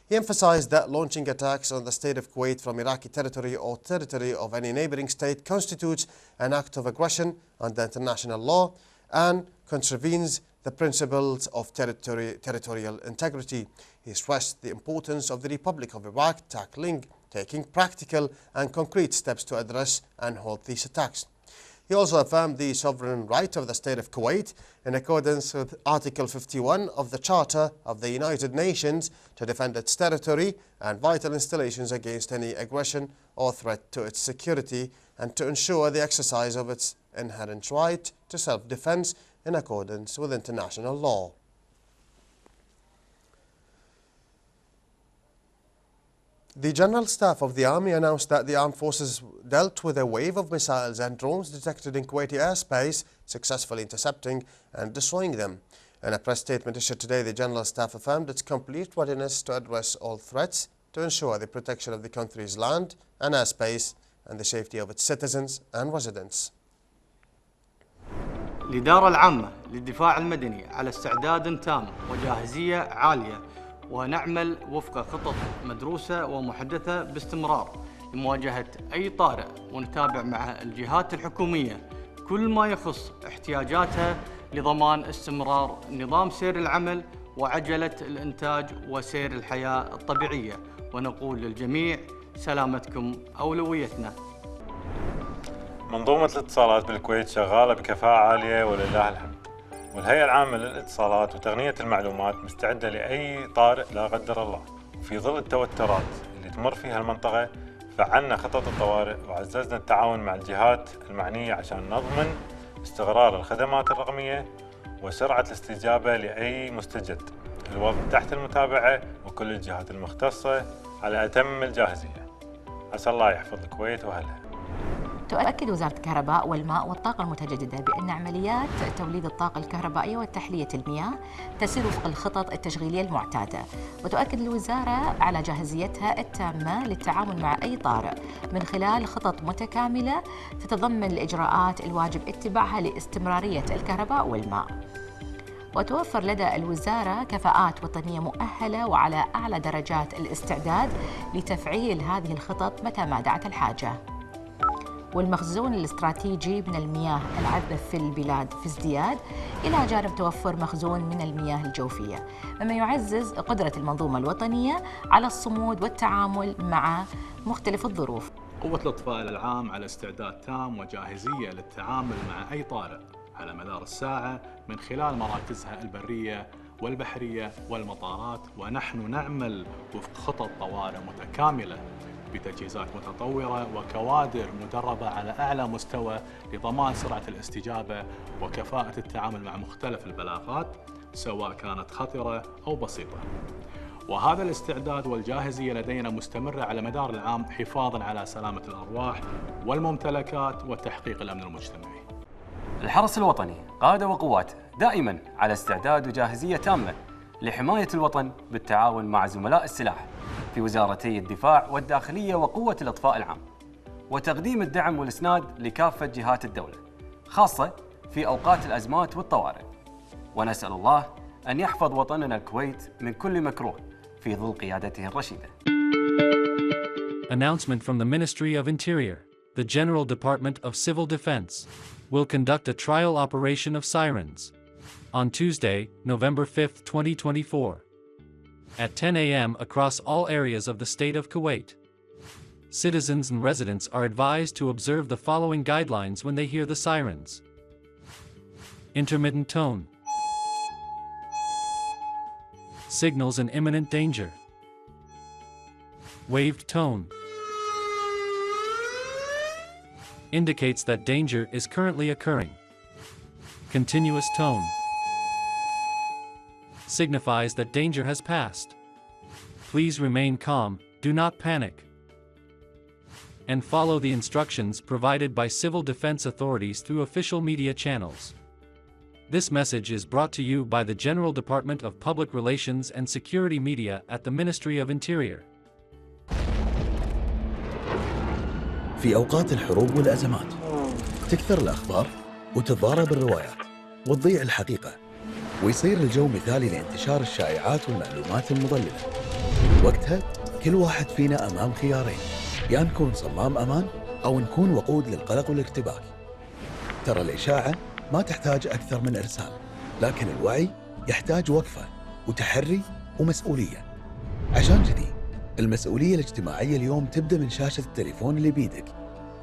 He emphasized that launching attacks on the State of Kuwait from Iraqi territory or territory of any neighboring state constitutes an act of aggression under international law and contravenes the principles of territorial integrity. He stressed the importance of the Republic of Iraq taking practical and concrete steps to address and halt these attacks. He also affirmed the sovereign right of the State of Kuwait, in accordance with Article 51 of the Charter of the United Nations, to defend its territory and vital installations against any aggression or threat to its security, and to ensure the exercise of its inherent right to self-defense in accordance with international law. The General Staff of the Army announced that the armed forces dealt with a wave of missiles and drones detected in Kuwaiti airspace, successfully intercepting and destroying them. In a press statement issued today, the General Staff affirmed its complete readiness to address all threats to ensure the protection of the country's land and airspace and the safety of its citizens and residents. الإدارة العامة للدفاع المدني على استعداد تام وجاهزية عالية، ونعمل وفق خطط مدروسة ومحدثة باستمرار لمواجهة أي طارئ، ونتابع مع الجهات الحكومية كل ما يخص احتياجاتها لضمان استمرار نظام سير العمل وعجلة الإنتاج وسير الحياة الطبيعية، ونقول للجميع سلامتكم أولويتنا. منظومة الاتصالات بالكويت شغالة بكفاءة عالية ولله الحمد، والهيئة العامة للاتصالات وتقنية المعلومات مستعدة لأي طارئ لا قدر الله. وفي ظل التوترات اللي تمر فيها المنطقة، فعلنا خطط الطوارئ وعززنا التعاون مع الجهات المعنية عشان نضمن استقرار الخدمات الرقمية وسرعة الاستجابة لأي مستجد. الوضع تحت المتابعة وكل الجهات المختصة على أتم الجاهزية. عسى الله يحفظ الكويت وأهلها. تؤكد وزارة الكهرباء والماء والطاقة المتجددة بأن عمليات توليد الطاقة الكهربائية وتحلية المياه تسير وفق الخطط التشغيلية المعتادة، وتؤكد الوزارة على جاهزيتها التامة للتعامل مع أي طارئ من خلال خطط متكاملة تتضمن الإجراءات الواجب اتباعها لاستمرارية الكهرباء والماء. وتوفر لدى الوزارة كفاءات وطنية مؤهلة وعلى أعلى درجات الاستعداد لتفعيل هذه الخطط متى ما دعت الحاجة. والمخزون الاستراتيجي من المياه العذبة في البلاد في ازدياد، إلى جانب توفر مخزون من المياه الجوفية، مما يعزز قدرة المنظومة الوطنية على الصمود والتعامل مع مختلف الظروف. قوة الإطفاء العام على استعداد تام وجاهزية للتعامل مع أي طارئ على مدار الساعة من خلال مراكزها البرية والبحرية والمطارات، ونحن نعمل وفق خطط طوارئ متكاملة بتجهيزات متطورة وكوادر مدربة على أعلى مستوى لضمان سرعة الاستجابة وكفاءة التعامل مع مختلف البلاغات سواء كانت خطرة أو بسيطة. وهذا الاستعداد والجاهزية لدينا مستمرة على مدار العام، حفاظاً على سلامة الأرواح والممتلكات وتحقيق الأمن المجتمعي. الحرس الوطني قادة وقواته دائماً على استعداد وجاهزية تامة لحماية الوطن بالتعاون مع زملاء السلاح في وزارتي الدفاع والداخلية وقوة الإطفاء العام، وتقديم الدعم والإسناد لكافة جهات الدولة، خاصة في أوقات الأزمات والطوارئ. ونسأل الله أن يحفظ وطننا الكويت من كل مكروه في ظل قيادته الرشيدة. Announcement from the Ministry of Interior. The General Department of Civil Defense will conduct a trial operation of sirens on Tuesday, November 5, 2024, at 10 a.m. across all areas of the state of Kuwait. Citizens and residents are advised to observe the following guidelines when they hear the sirens. Intermittent tone. Signals an imminent danger. Waved tone. indicates that danger is currently occurring. Continuous tone signifies that danger has passed. Please remain calm, do not panic, and follow the instructions provided by civil defense authorities through official media channels. This message is brought to you by the General Department of Public Relations and Security Media at the Ministry of Interior. في أوقات الحروب والأزمات تكثر الأخبار وتتضارب الروايات وتضيع الحقيقة، ويصير الجو مثالي لانتشار الشائعات والمعلومات المضللة. وقتها كل واحد فينا أمام خيارين، يا نكون صمام أمان أو نكون وقود للقلق والارتباك. ترى الإشاعة ما تحتاج أكثر من إرسال، لكن الوعي يحتاج وقفة وتحري ومسؤولية. عشان كذي المسؤولية الاجتماعية اليوم تبدأ من شاشة التليفون اللي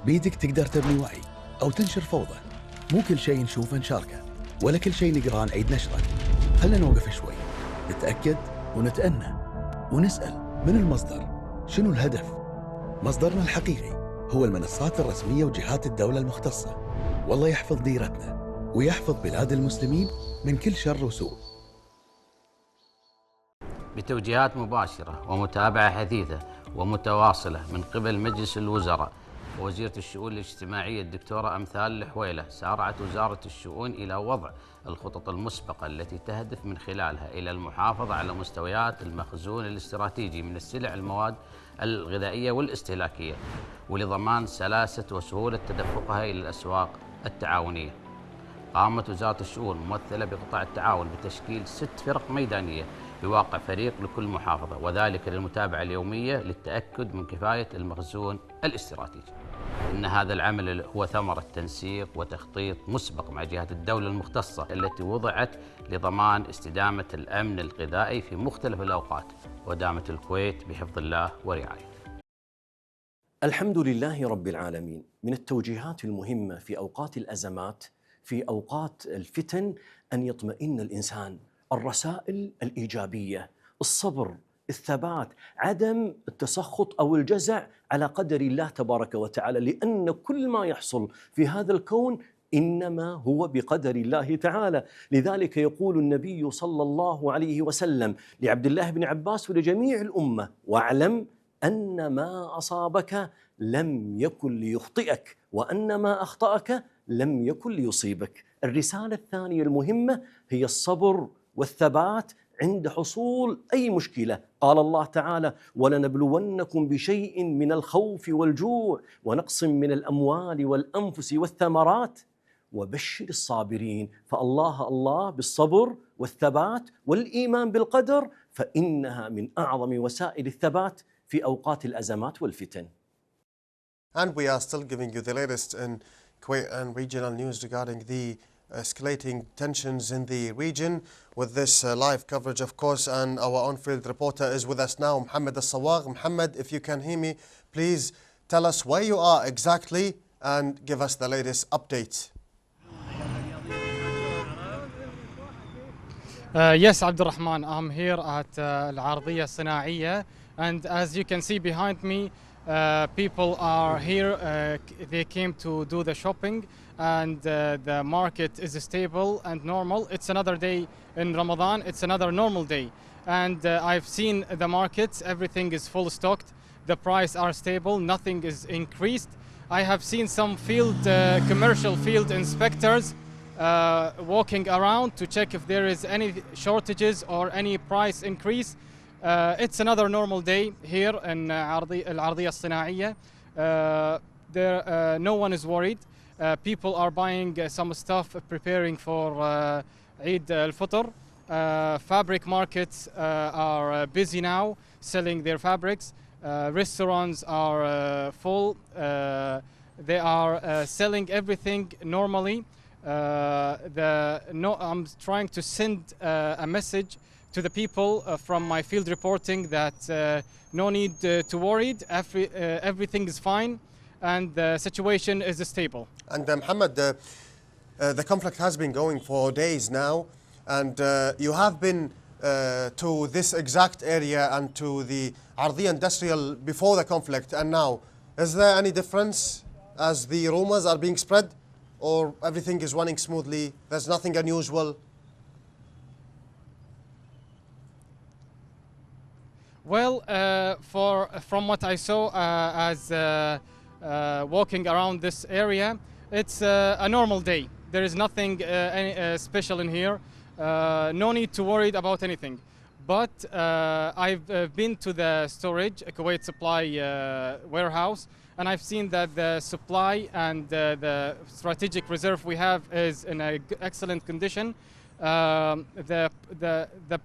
بيدك تقدر تبني وعي أو تنشر فوضى. مو كل شيء نشوفه نشاركه، ولا كل شيء نقرأه نعيد نشره. خلنا نوقف شوي، نتأكد ونتأنى ونسأل من المصدر، شنو الهدف؟ مصدرنا الحقيقي هو المنصات الرسمية وجهات الدولة المختصة. والله يحفظ ديرتنا ويحفظ بلاد المسلمين من كل شر وسوء. بتوجيهات مباشرة ومتابعة حثيثة ومتواصلة من قبل مجلس الوزراء ووزيرة الشؤون الاجتماعية الدكتورة أمثال الحويلة، سارعت وزارة الشؤون إلى وضع الخطط المسبقة التي تهدف من خلالها إلى المحافظة على مستويات المخزون الاستراتيجي من السلع المواد الغذائية والاستهلاكية، ولضمان سلاسة وسهولة تدفقها إلى الأسواق التعاونية. قامت وزارة الشؤون ممثلة بقطاع التعاون بتشكيل 6 فرق ميدانية بواقع فريق لكل محافظة، وذلك للمتابعة اليومية للتأكد من كفاية المخزون الاستراتيجي. إن هذا العمل هو ثمرة تنسيق وتخطيط مسبق مع جهات الدولة المختصة التي وضعت لضمان استدامة الأمن الغذائي في مختلف الأوقات، ودامت الكويت بحفظ الله ورعايته. الحمد لله رب العالمين. من التوجيهات المهمة في أوقات الأزمات، في أوقات الفتن، أن يطمئن الإنسان. الرسائل الإيجابية، الصبر، الثبات، عدم التسخط أو الجزع على قدر الله تبارك وتعالى، لأن كل ما يحصل في هذا الكون إنما هو بقدر الله تعالى. لذلك يقول النبي صلى الله عليه وسلم لعبد الله بن عباس ولجميع الأمة: واعلم أن ما أصابك لم يكن ليخطئك، وأن ما أخطأك لم يكن ليصيبك. الرسالة الثانية المهمة هي الصبر والثبات عند حصول أي مشكلة. قال الله تعالى: ولنبلونكم بشيء من الخوف والجوع ونقص من الأموال والأنفس والثمرات وبشر الصابرين. فالله بالصبر والثبات والإيمان بالقدر، فإنها من أعظم وسائل الثبات في أوقات الأزمات والفتن. And we are still giving you the latest in Kuwait and regional news regarding the escalating tensions in the region with this live coverage, of course, and our on-field reporter is with us now, Mohammed Al-Sawag. Mohammed, if you can hear me, please tell us where you are exactly and give us the latest update. Yes, Abdurrahman, I'm here at Al-Ardiyya Sinaiya, and as you can see behind me, people are here. They came to do the shopping, and the market is stable and normal. It's another day in Ramadan. It's another normal day, and I've seen the markets. Everything is full stocked. The price are stable. Nothing is increased. I have seen some commercial field inspectors walking around to check if there is any shortages or any price increase. It's another normal day here in Al-Ardiyya Sinaiya. No one is worried. People are buying some stuff, preparing for Eid al-Fitr. Fabric markets are busy now, selling their fabrics. Restaurants are full. They are selling everything normally. I'm trying to send a message to the people from my field reporting that no need to worry. Everything is fine and the situation is stable. And Mohammed, the conflict has been going for days now, and you have been to this exact area and to the Ardiyya Industrial before the conflict and now. Is there any difference as the rumors are being spread, or everything is running smoothly? There's nothing unusual? Well, from what I saw as walking around this area, it's a normal day. There is nothing special in here. No need to worry about anything. But I've been to the storage, Kuwait Supply warehouse, and I've seen that the supply and the strategic reserve we have is in an excellent condition. The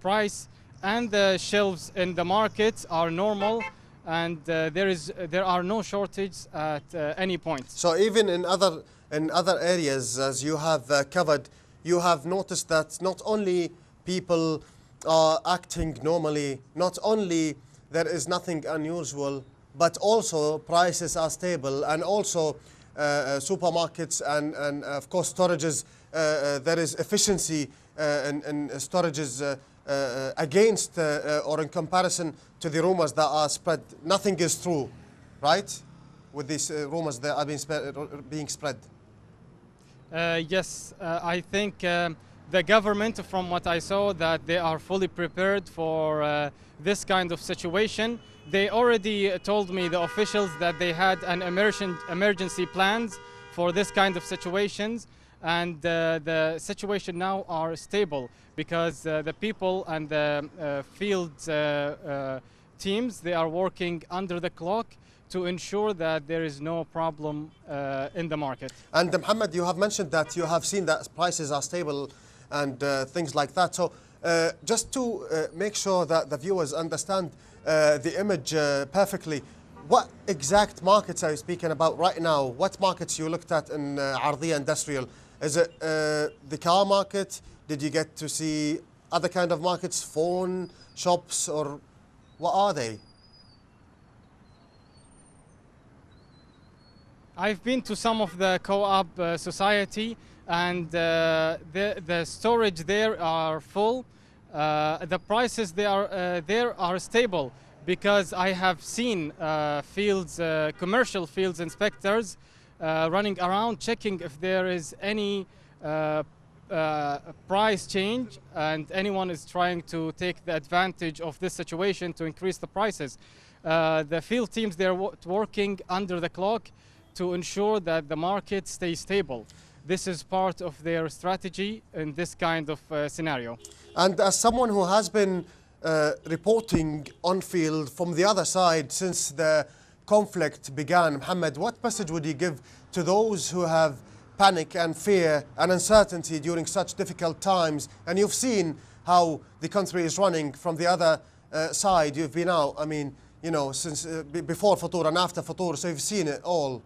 price and the shelves in the markets are normal, and there are no shortages at any point. So even in other areas, as you have covered, you have noticed that not only people are acting normally, not only there is nothing unusual, but also prices are stable, and also supermarkets and of course storages, there is efficiency in storages against or in comparison to the rumors that are spread. Nothing is true, right? With these rumors that are being spread. Yes, I think the government, from what I saw, that they are fully prepared for this kind of situation. They already told me, the officials, that they had an emergency plans for this kind of situations, and the situation now are stable because the people and the field teams, they are working under the clock to ensure that there is no problem in the market. And Mohammed, you have mentioned that you have seen that prices are stable and things like that. So just to make sure that the viewers understand the image perfectly, what exact markets are you speaking about right now? What markets you looked at in Ardiya Industrial? Is it the car market? Did you get to see other kind of markets, phone shops, or what are they? I've been to some of the co-op society, and the storage there are full. The prices there are stable because I have seen commercial fields inspectors running around checking if there is any price change, and anyone is trying to take the advantage of this situation to increase the prices. The field teams, they're working under the clock to ensure that the market stays stable. This is part of their strategy in this kind of scenario. And as someone who has been reporting on field from the other side since the conflict began, Mohammed, what message would you give to those who have panic and fear and uncertainty during such difficult times? And you've seen how the country is running from the other side. You've been out, I mean, you know, since before Futur and after Futur, so you've seen it all.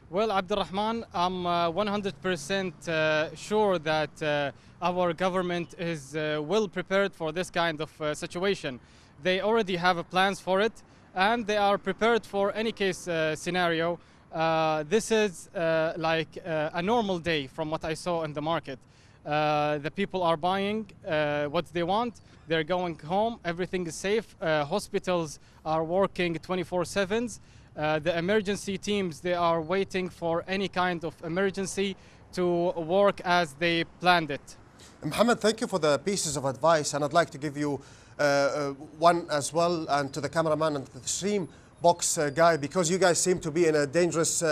Well, Abdurrahman, I'm 100% sure that our government is well prepared for this kind of situation. They already have plans for it, and they are prepared for any case scenario. This is like a normal day from what I saw in the market. The people are buying what they want. They're going home. Everything is safe. Hospitals are working 24/7. The emergency teams, they are waiting for any kind of emergency to work as they planned it. Mohammed, thank you for the pieces of advice, and I'd like to give you one as well, and to the cameraman and the stream box guy, because you guys seem to be in a dangerous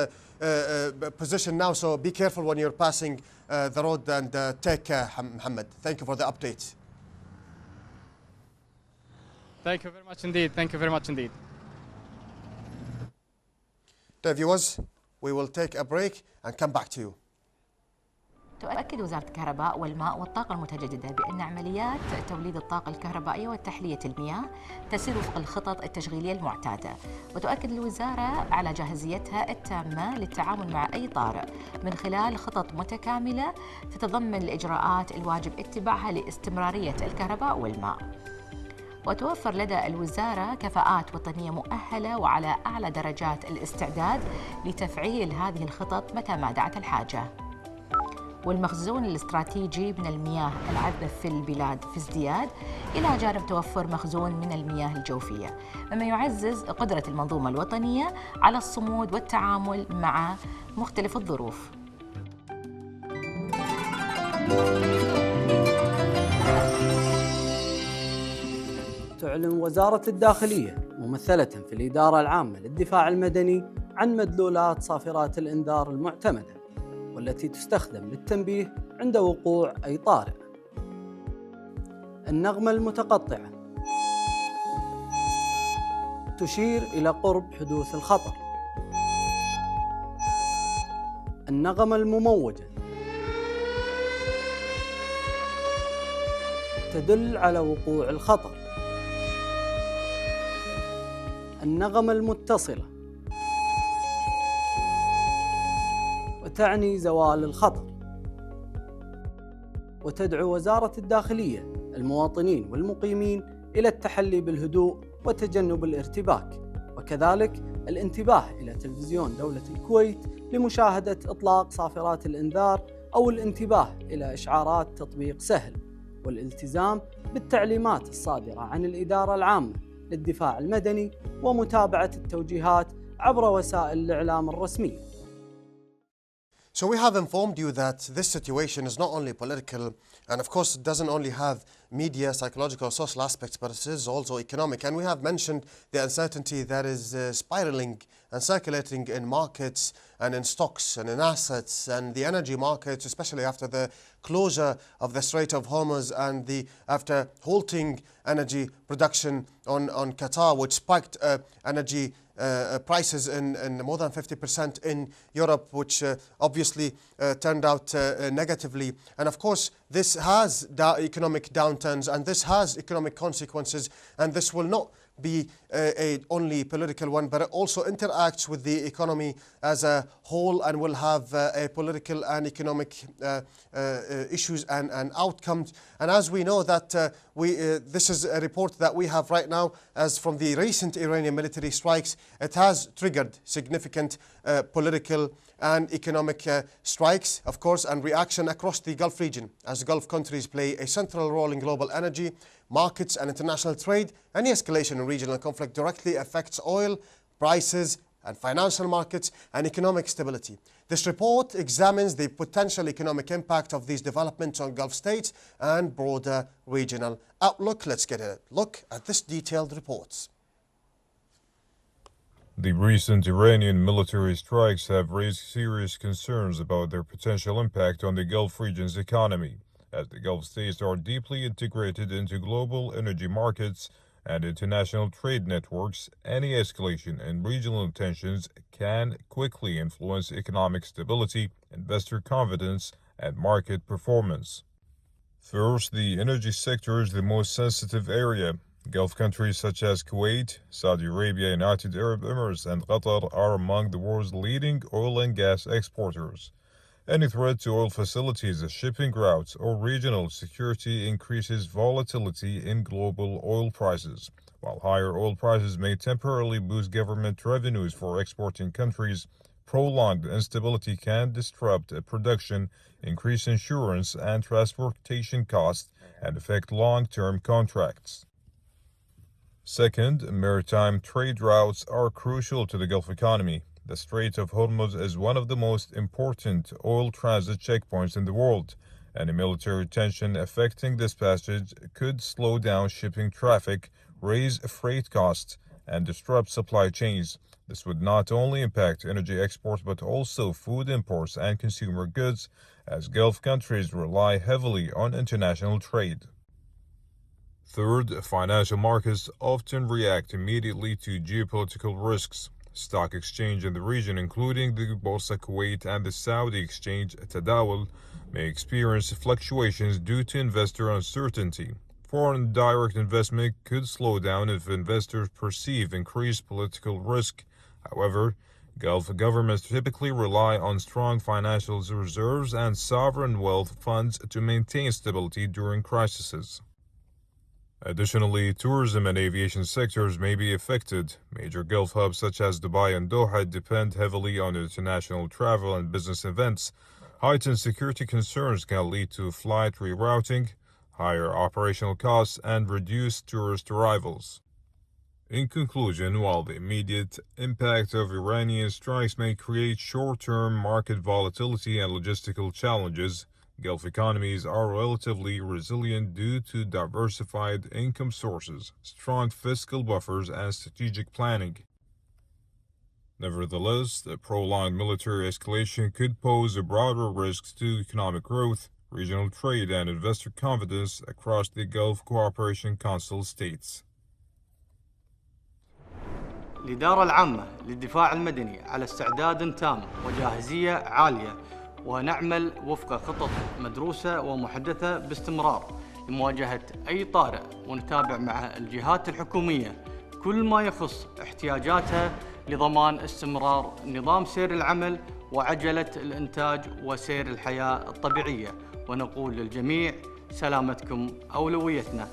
position now, so be careful when you're passing the road, and take care, Mohammed. Thank you for the update. Thank you very much indeed. Thank you very much indeed. Dear viewers, we will take a break and come back to you. تؤكد وزارة الكهرباء والماء والطاقة المتجددة بأن عمليات توليد الطاقة الكهربائية وتحلية المياه تسير وفق الخطط التشغيلية المعتادة، وتؤكد الوزارة على جاهزيتها التامة للتعامل مع أي طارئ من خلال خطط متكاملة تتضمن الإجراءات الواجب اتباعها لاستمرارية الكهرباء والماء. وتوفر لدى الوزارة كفاءات وطنية مؤهلة وعلى أعلى درجات الاستعداد لتفعيل هذه الخطط متى ما دعت الحاجة. والمخزون الاستراتيجي من المياه العذبة في البلاد في ازدياد، إلى جانب توفر مخزون من المياه الجوفية، مما يعزز قدرة المنظومة الوطنية على الصمود والتعامل مع مختلف الظروف. تعلن وزارة الداخلية ممثلة في الإدارة العامة للدفاع المدني عن مدلولات صافرات الإنذار المعتمدة، والتي تستخدم للتنبيه عند وقوع أي طارئ. النغمة المتقطعة تشير إلى قرب حدوث الخطر. النغمة المموجة تدل على وقوع الخطر. النغمة المتصلة وتعني زوال الخطر. وتدعو وزارة الداخلية المواطنين والمقيمين إلى التحلي بالهدوء وتجنب الارتباك، وكذلك الانتباه إلى تلفزيون دولة الكويت لمشاهدة إطلاق صافرات الإنذار أو الانتباه إلى إشعارات تطبيق سهل، والالتزام بالتعليمات الصادرة عن الإدارة العامة للدفاع المدني ومتابعة التوجيهات عبر وسائل الإعلام الرسمية. So we have informed you that this situation is not only political, and of course it doesn't only have media, psychological, social aspects, but it is also economic. And we have mentioned the uncertainty that is spiraling and circulating in markets and in stocks and in assets and the energy markets, especially after the closure of the Strait of Hormuz and after halting energy production on Qatar, which spiked energy prices in more than 50% in Europe, which obviously turned out negatively. And of course, this has economic downturns and this has economic consequences, and this will not be a only political one, but it also interacts with the economy as a whole and will have a political and economic issues and outcomes. And as we know that this is a report that we have right now, as from the recent Iranian military strikes, it has triggered significant political and economic strikes, of course, and reaction across the Gulf region, as Gulf countries play a central role in global energy markets and international trade. Any escalation in regional conflict directly affects oil prices and financial markets and economic stability. This report examines the potential economic impact of these developments on Gulf states and broader regional outlook. Let's get a look at this detailed report. The recent Iranian military strikes have raised serious concerns about their potential impact on the Gulf region's economy, as the Gulf states are deeply integrated into global energy markets and international trade networks. Any escalation in regional tensions can quickly influence economic stability, investor confidence, and market performance. First, the energy sector is the most sensitive area. Gulf countries such as Kuwait, Saudi Arabia, United Arab Emirates, and Qatar are among the world's leading oil and gas exporters. Any threat to oil facilities, shipping routes, or regional security increases volatility in global oil prices. While higher oil prices may temporarily boost government revenues for exporting countries, prolonged instability can disrupt production, increase insurance and transportation costs, and affect long-term contracts. Second, maritime trade routes are crucial to the Gulf economy. The Strait of Hormuz is one of the most important oil transit checkpoints in the world. Any military tension affecting this passage could slow down shipping traffic, raise freight costs, and disrupt supply chains. This would not only impact energy exports but also food imports and consumer goods, as Gulf countries rely heavily on international trade. Third, financial markets often react immediately to geopolitical risks. Stock exchange in the region, including the Borsa Kuwait and the Saudi exchange Tadawul, may experience fluctuations due to investor uncertainty. Foreign direct investment could slow down if investors perceive increased political risk. However, Gulf governments typically rely on strong financial reserves and sovereign wealth funds to maintain stability during crises. Additionally, tourism and aviation sectors may be affected. Major Gulf hubs such as Dubai and Doha depend heavily on international travel and business events. Heightened security concerns can lead to flight rerouting, higher operational costs, and reduced tourist arrivals. In conclusion, while the immediate impact of Iranian strikes may create short-term market volatility and logistical challenges, Gulf economies are relatively resilient due to diversified income sources, strong fiscal buffers, and strategic planning. Nevertheless, the prolonged military escalation could pose a broader risk to economic growth, regional trade, and investor confidence across the Gulf Cooperation Council states. الإدارة العامة للدفاع المدني على استعداد تام وجاهزية عالية، ونعمل وفق خطط مدروسة ومحدثة باستمرار لمواجهة أي طارئ، ونتابع مع الجهات الحكومية كل ما يخص احتياجاتها لضمان استمرار نظام سير العمل وعجلة الإنتاج وسير الحياة الطبيعية، ونقول للجميع سلامتكم أولويتنا.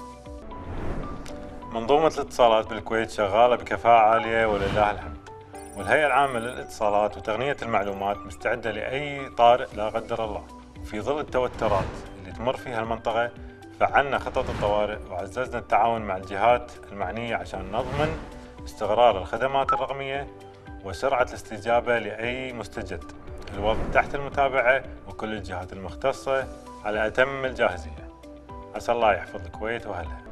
منظومة الاتصالات بالكويت شغالة بكفاءة عالية ولله الحمد، والهيئة العامة للاتصالات وتقنية المعلومات مستعدة لأي طارئ لا قدر الله. في ظل التوترات اللي تمر فيها المنطقة فعلنا خطط الطوارئ وعززنا التعاون مع الجهات المعنية عشان نضمن استقرار الخدمات الرقمية وسرعة الاستجابة لأي مستجد. الوضع تحت المتابعة وكل الجهات المختصة على أتم الجاهزية. عسى الله يحفظ الكويت وأهلها.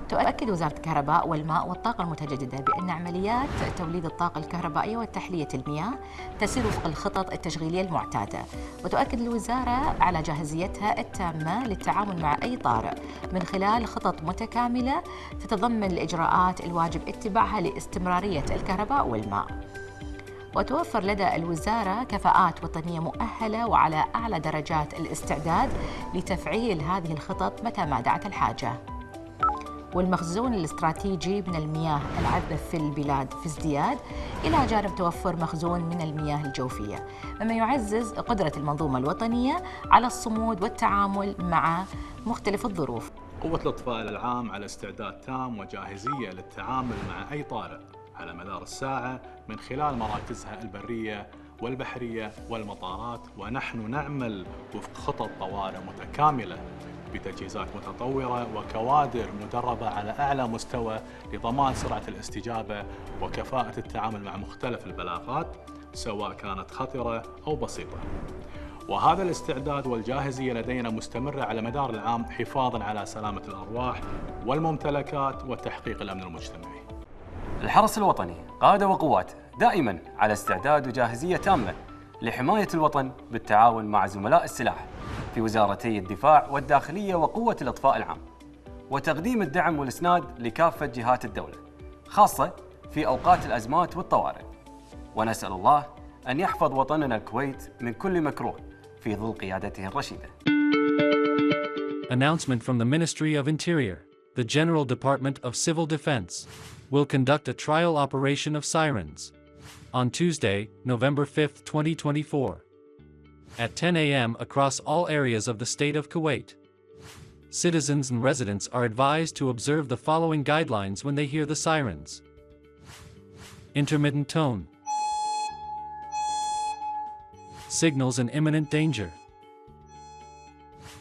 تؤكد وزارة الكهرباء والماء والطاقة المتجددة بأن عمليات توليد الطاقة الكهربائية وتحلية المياه تسير وفق الخطط التشغيلية المعتادة، وتؤكد الوزارة على جاهزيتها التامة للتعامل مع أي طارئ من خلال خطط متكاملة تتضمن الإجراءات الواجب اتباعها لاستمرارية الكهرباء والماء. وتوفر لدى الوزارة كفاءات وطنية مؤهلة وعلى أعلى درجات الاستعداد لتفعيل هذه الخطط متى ما دعت الحاجة. والمخزون الاستراتيجي من المياه العذبة في البلاد في ازدياد، إلى جانب توفر مخزون من المياه الجوفية، مما يعزز قدرة المنظومة الوطنية على الصمود والتعامل مع مختلف الظروف. قوة الإطفاء العام على استعداد تام وجاهزية للتعامل مع أي طارئ على مدار الساعة من خلال مراكزها البرية والبحرية والمطارات، ونحن نعمل وفق خطط طوارئ متكاملة بتجهيزات متطورة وكوادر مدربة على أعلى مستوى لضمان سرعة الاستجابة وكفاءة التعامل مع مختلف البلاغات سواء كانت خطرة أو بسيطة. وهذا الاستعداد والجاهزية لدينا مستمرة على مدار العام حفاظاً على سلامة الأرواح والممتلكات وتحقيق الأمن المجتمعي. الحرس الوطني قادة وقوات دائماً على استعداد وجاهزية تامة لحماية الوطن بالتعاون مع زملاء السلاح في وزارتي الدفاع والداخلية وقوة الإطفاء العام، وتقديم الدعم والإسناد لكافة جهات الدولة خاصة في أوقات الأزمات والطوارئ. ونسأل الله أن يحفظ وطننا الكويت من كل مكروه في ظل قيادته الرشيدة. Announcement from the Ministry of Interior. The General Department of Civil Defense will conduct a trial operation of sirens on Tuesday, November 5, 2024. At 10 a.m. across all areas of the state of Kuwait. Citizens and residents are advised to observe the following guidelines when they hear the sirens. Intermittent tone. Signals an imminent danger.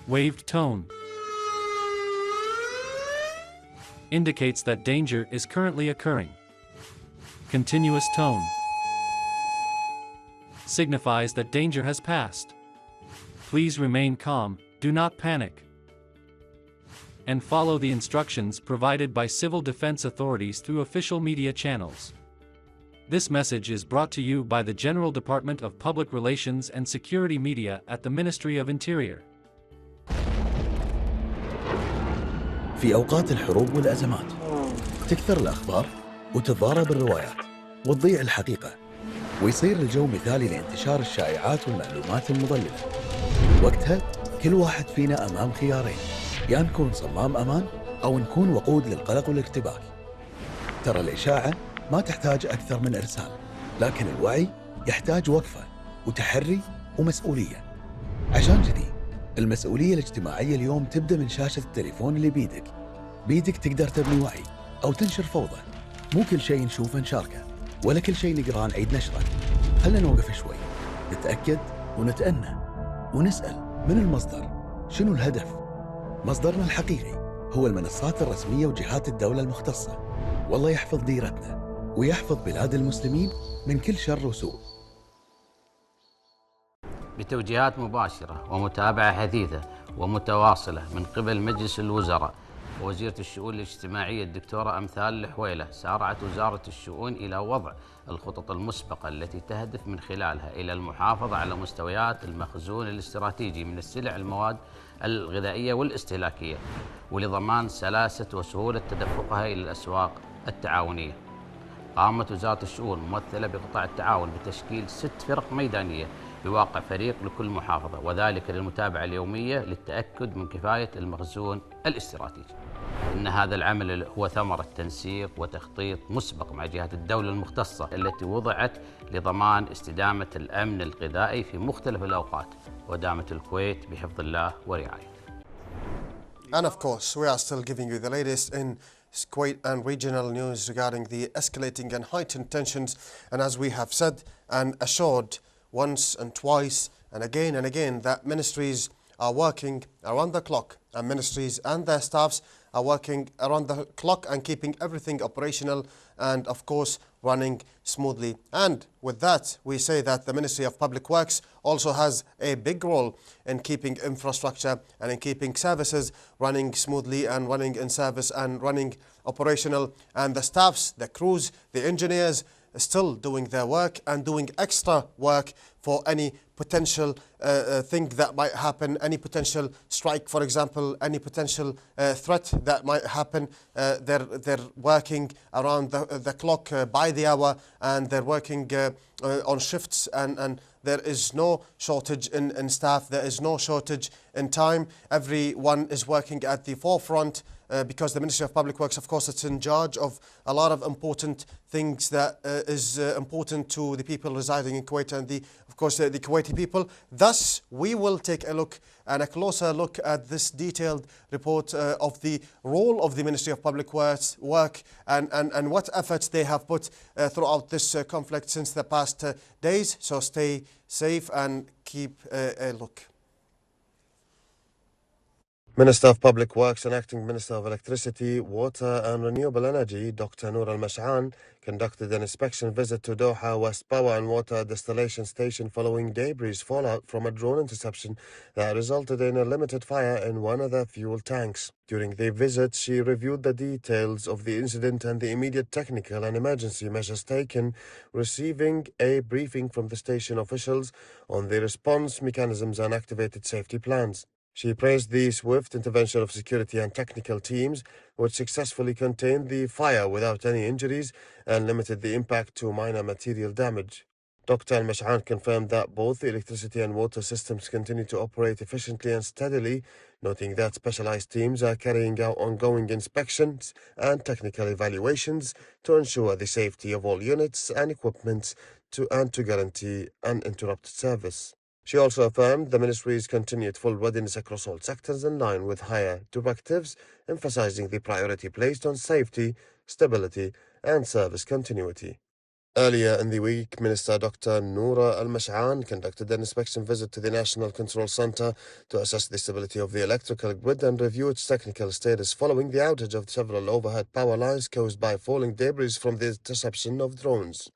Waved tone. Indicates that danger is currently occurring. Continuous tone. Signifies that danger has passed. Please remain calm, do not panic. And follow the instructions provided by civil defense authorities through official media channels. This message is brought to you by the General Department of Public Relations and Security Media at the Ministry of Interior. في أوقات الحروب والأزمات تكثر الأخبار وتتضارب الروايات وتضيع الحقيقة، ويصير الجو مثالي لانتشار الشائعات والمعلومات المضللة. وقتها كل واحد فينا أمام خيارين، يا نكون صمام أمان أو نكون وقود للقلق والارتباك. ترى الإشاعة ما تحتاج أكثر من إرسال، لكن الوعي يحتاج وقفة وتحري ومسؤولية. عشان كذي المسؤولية الاجتماعية اليوم تبدأ من شاشة التليفون اللي بيدك تقدر تبني وعي أو تنشر فوضى. مو كل شيء نشوفه نشاركه، ولا كل شيء نقرأ نعيد نشره. خلنا نوقف شوي، نتأكد ونتأنى. ونسأل من المصدر؟ شنو الهدف؟ مصدرنا الحقيقي هو المنصات الرسمية وجهات الدولة المختصة. والله يحفظ ديرتنا ويحفظ بلاد المسلمين من كل شر وسوء. بتوجيهات مباشرة ومتابعة حثيثة ومتواصلة من قبل مجلس الوزراء ووزيرة الشؤون الاجتماعية الدكتورة أمثال الحويلة، سارعت وزارة الشؤون إلى وضع الخطط المسبقة التي تهدف من خلالها إلى المحافظة على مستويات المخزون الاستراتيجي من السلع المواد الغذائية والاستهلاكية، ولضمان سلاسة وسهولة تدفقها إلى الأسواق التعاونية. قامت وزارة الشؤون ممثلة بقطاع التعاون بتشكيل 6 فرق ميدانية بواقع فريق لكل محافظة، وذلك للمتابعة اليومية للتأكد من كفاية المخزون الاستراتيجي. إن هذا العمل هو ثمرة تنسيق وتخطيط مسبق مع جهات الدولة المختصة التي وضعت لضمان استدامة الأمن الغذائي في مختلف الأوقات، ودامت الكويت بحفظ الله ورعايته. And of course, we are still giving you the latest in Kuwait and regional news regarding the escalating and heightened tensions. And as we have said and assured once and twice and again that ministries are working around the clock, and ministries and their staffs are working around the clock and keeping everything operational and of course running smoothly. And with that, we say that the Ministry of Public Works also has a big role in keeping infrastructure and in keeping services running smoothly and running in service and running operational, and the staffs, the crews, the engineers still doing their work and doing extra work for any potential thing that might happen, any potential strike, for example, any potential threat that might happen. They're working around the clock, by the hour, and they're working on shifts, and there is no shortage in staff, there is no shortage in time. Everyone is working at the forefront because the Ministry of Public Works, of course, it's in charge of a lot of important things that is important to the people residing in Kuwait and of course the Kuwaiti people. Thus, we will take a look and a closer look at this detailed report of the role of the Ministry of Public Works and what efforts they have put throughout this conflict since the past days. So stay safe and keep a look. Minister of Public Works and Acting Minister of Electricity, Water and Renewable Energy, Dr. Noor Al-Mash'an, conducted an inspection visit to Doha West Power and Water Distillation Station following debris fallout from a drone interception that resulted in a limited fire in one of the fuel tanks. During the visit, she reviewed the details of the incident and the immediate technical and emergency measures taken, receiving a briefing from the station officials on the response mechanisms and activated safety plans. She praised the swift intervention of security and technical teams, which successfully contained the fire without any injuries and limited the impact to minor material damage. Dr. Al-Mash'an confirmed that both the electricity and water systems continue to operate efficiently and steadily, noting that specialized teams are carrying out ongoing inspections and technical evaluations to ensure the safety of all units and equipment to guarantee uninterrupted service. She also affirmed the ministry's continued full readiness across all sectors in line with higher directives, emphasizing the priority placed on safety, stability, and service continuity. Earlier in the week, Minister Dr. Noor Al-Mash'an conducted an inspection visit to the National Control Center to assess the stability of the electrical grid and review its technical status following the outage of several overhead power lines caused by falling debris from the interception of drones.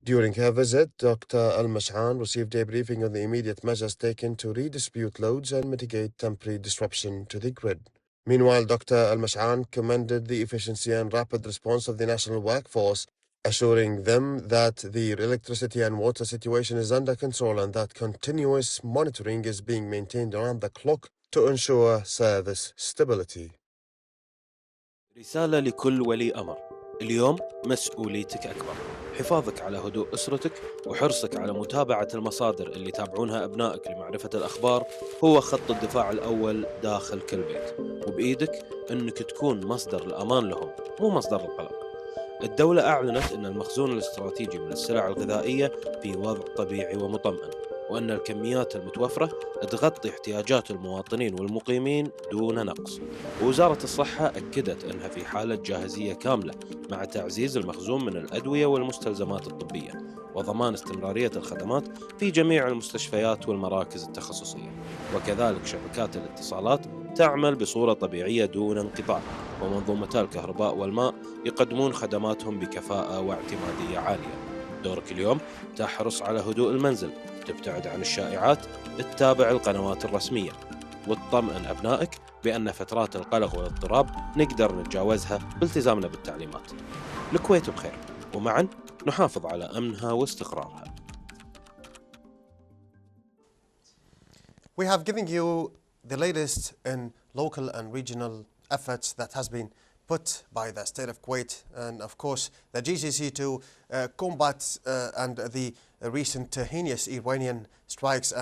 During her visit, Dr. Al-Mash'an received a briefing on the immediate measures taken to redistribute loads and mitigate temporary disruption to the grid. Meanwhile, Dr. Al-Mash'an commended the efficiency and rapid response of the national workforce, assuring them that the electricity and water situation is under control and that continuous monitoring is being maintained around the clock to ensure service stability. رسالة لكل ولي أمر. اليوم مسؤوليتك أكبر. حفاظك على هدوء أسرتك وحرصك على متابعة المصادر اللي يتابعونها أبنائك لمعرفة الأخبار هو خط الدفاع الأول داخل كل بيت، وبإيدك أنك تكون مصدر الأمان لهم مو مصدر القلق. الدولة أعلنت أن المخزون الاستراتيجي من السلع الغذائية في وضع طبيعي ومطمئن، وأن الكميات المتوفرة تغطي احتياجات المواطنين والمقيمين دون نقص. ووزارة الصحة أكدت أنها في حالة جاهزية كاملة مع تعزيز المخزون من الأدوية والمستلزمات الطبية، وضمان استمرارية الخدمات في جميع المستشفيات والمراكز التخصصية. وكذلك شبكات الاتصالات تعمل بصورة طبيعية دون انقطاع، ومنظومتا الكهرباء والماء يقدمون خدماتهم بكفاءة واعتمادية عالية. دورك اليوم تحرص على هدوء المنزل، تبتعد عن الشائعات، تتابع القنوات الرسمية، وتطمئن أبنائك بأن فترات القلق والاضطراب نقدر نتجاوزها بالتزامنا بالتعليمات. الكويت بخير، ومعا نحافظ على أمنها واستقرارها. We have given you the latest in local and regional efforts that has been put by the state of Kuwait and of course the GCC to combat and the recent heinous Iranian strikes.